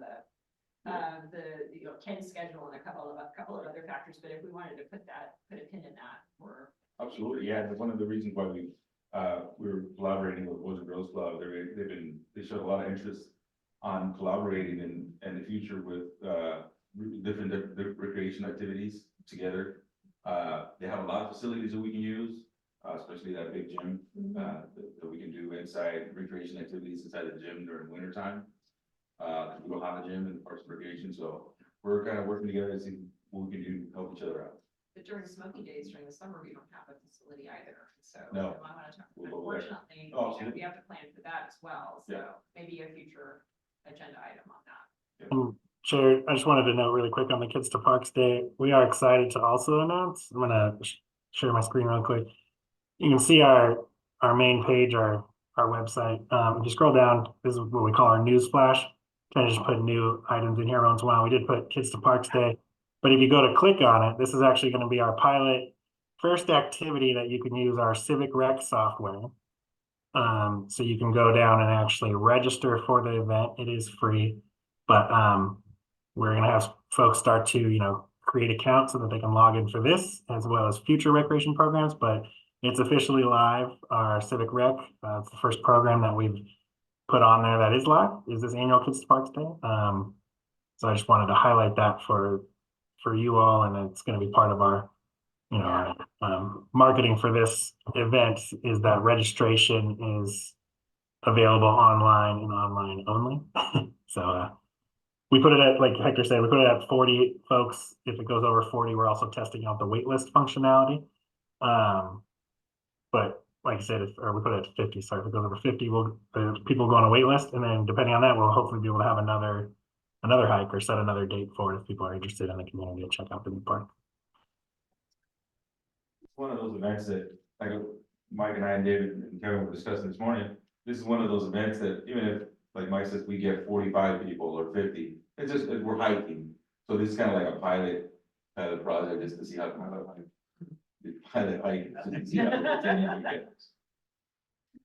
Ken's schedule and a couple of other factors, but if we wanted to put a pin in that, or. Absolutely, yeah, that's one of the reasons why we're collaborating with Boys and Girls Club. They showed a lot of interest on collaborating in the future with different recreation activities together. They have a lot of facilities that we can use, especially that big gym that we can do inside recreation activities inside the gym during winter time. We don't have a gym in Parks and Recreation, so we're kind of working together to see what we can do to help each other out. But during smoky days during the summer, we don't have a facility either, so. No. I want to talk, We'll go there. unfortunately, Oh, we have to plan for that as well, so Yeah. maybe a future agenda item on that. Chair, I just wanted to note really quick on the Kids to Parks Day, we are excited to also announce, I'm gonna share my screen real quick. You can see our main page, our website. If you scroll down, this is what we call our news flash. Kind of just put new items in here once in a while. We did put Kids to Parks Day. But if you go to click on it, this is actually going to be our pilot first activity that you can use our Civic Rec software. So you can go down and actually register for the event. It is free, but we're going to have folks start to, create accounts so that they can log in for this as well as future recreation programs. But it's officially live. Our Civic Rec, it's the first program that we've put on there that is live, is this annual Kids to Parks Day. So I just wanted to highlight that for for you all, and it's gonna be part of our, you know, marketing for this event, is that registration is available online and online only. So, we put it at, like Hector said, we put it at 40 folks. If it goes over 40, we're also testing out the waitlist functionality. But like I said, or we put it at 50, sorry, if it goes over 50, people go on a wait list, and then depending on that, we'll hopefully be able to have another hike or set another date for it if people are interested in the community to check out the new park. It's one of those events that, like Mike and I and David and Kevin were discussing this morning, this is one of those events that even if, like Mike says, we get 45 people or 50, it's just, we're hiking. So this is kind of like a pilot project, just to see how, pilot hike. to see how it gets.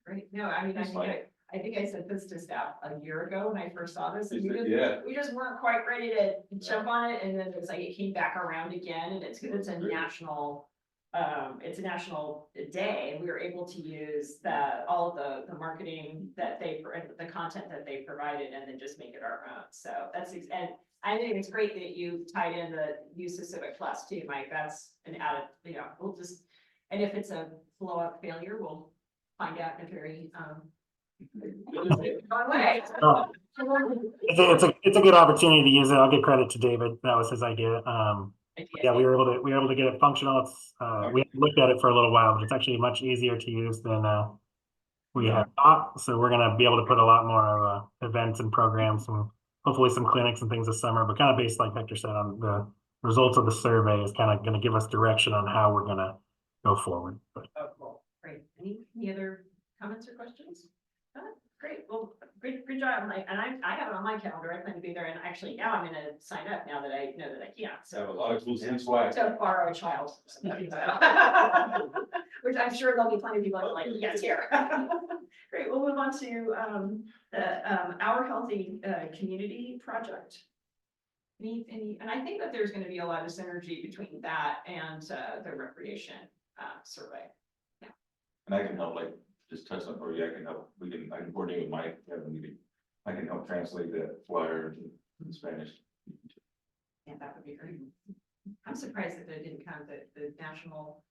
Great, no, I mean, I think I said this to staff a year ago when I first saw this, and Yeah. we just weren't quite ready to jump on it, and then it's like, it came back around again, and it's a national, it's a national day, and we were able to use all of the marketing that the content that they provided, and then just make it our own, so and I think it's great that you tied in the use of Civic Plus too, Mike, that's an added, you know, we'll just, and if it's a blow up failure, we'll find out in a very, fun way. It's a good opportunity to use it. I'll give credit to David. That was his idea. Yeah, we were able to get it functional. It's we looked at it for a little while, but it's actually much easier to use than we had thought. So we're gonna be able to put a lot more events and programs and hopefully some clinics and things this summer, but kind of based, like Hector said, on the results of the survey is kind of gonna give us direction on how we're gonna go forward. But Oh, cool, great. Any other comments or questions? Great, well, great job, Mike, and I have it on my calendar, I plan to be there, and actually now I'm gonna sign up now that I know that I can't, So a so. lot of tools and swag. To borrow a child. Which I'm sure there'll be plenty of people like, yes, here. Great, we'll move on to, Our Healthy, Community Project. And I think that there's gonna be a lot of synergy between that and, the recreation, survey. And I can help, like, just touch on, or yeah, I can help, I can coordinate with Mike, Kevin, I can help translate that flyer into Spanish. Yeah, that would be great. I'm surprised that it didn't come, the national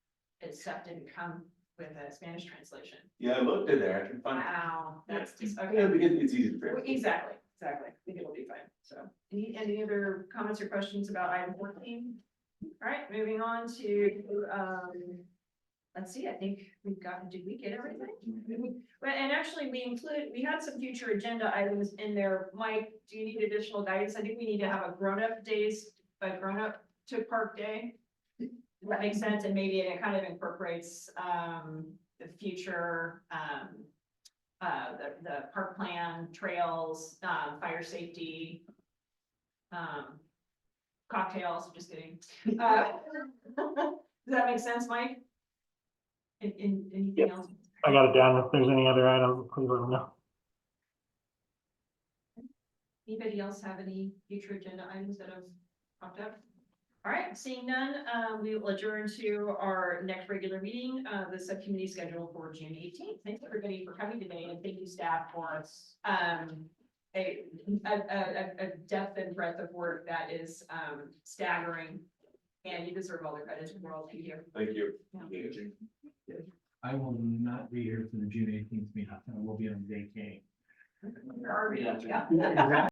stuff didn't come with a Spanish translation. Yeah, I looked at that, I can find. Wow, that's just, Yeah, okay. it's easy to translate. Exactly. I think it'll be fine. So, any other comments or questions about item 14? All right, moving on to, let's see, I think did we get everything? Well, and actually we had some future agenda items in there. Mike, do you need additional guidance? I think we need to have a grown-up to park day. Does that make sense? And maybe it kind of incorporates, the future, the park plan, trails, fire safety, cocktails, just kidding. Does that make sense, Mike? Anything else? I got it down. If there's any other items, please let me know. Anybody else have any future agenda items that have popped up? All right, seeing none, we will adjourn to our next regular meeting, the subcommittee scheduled for June 18th. Thanks everybody for coming today, and thank you staff for a depth and breadth of work that is staggering, and you deserve all the credit in the world. Thank you. Thank you. Yeah. I will not be here for the June 18th meeting. I will be on vacay. Yeah.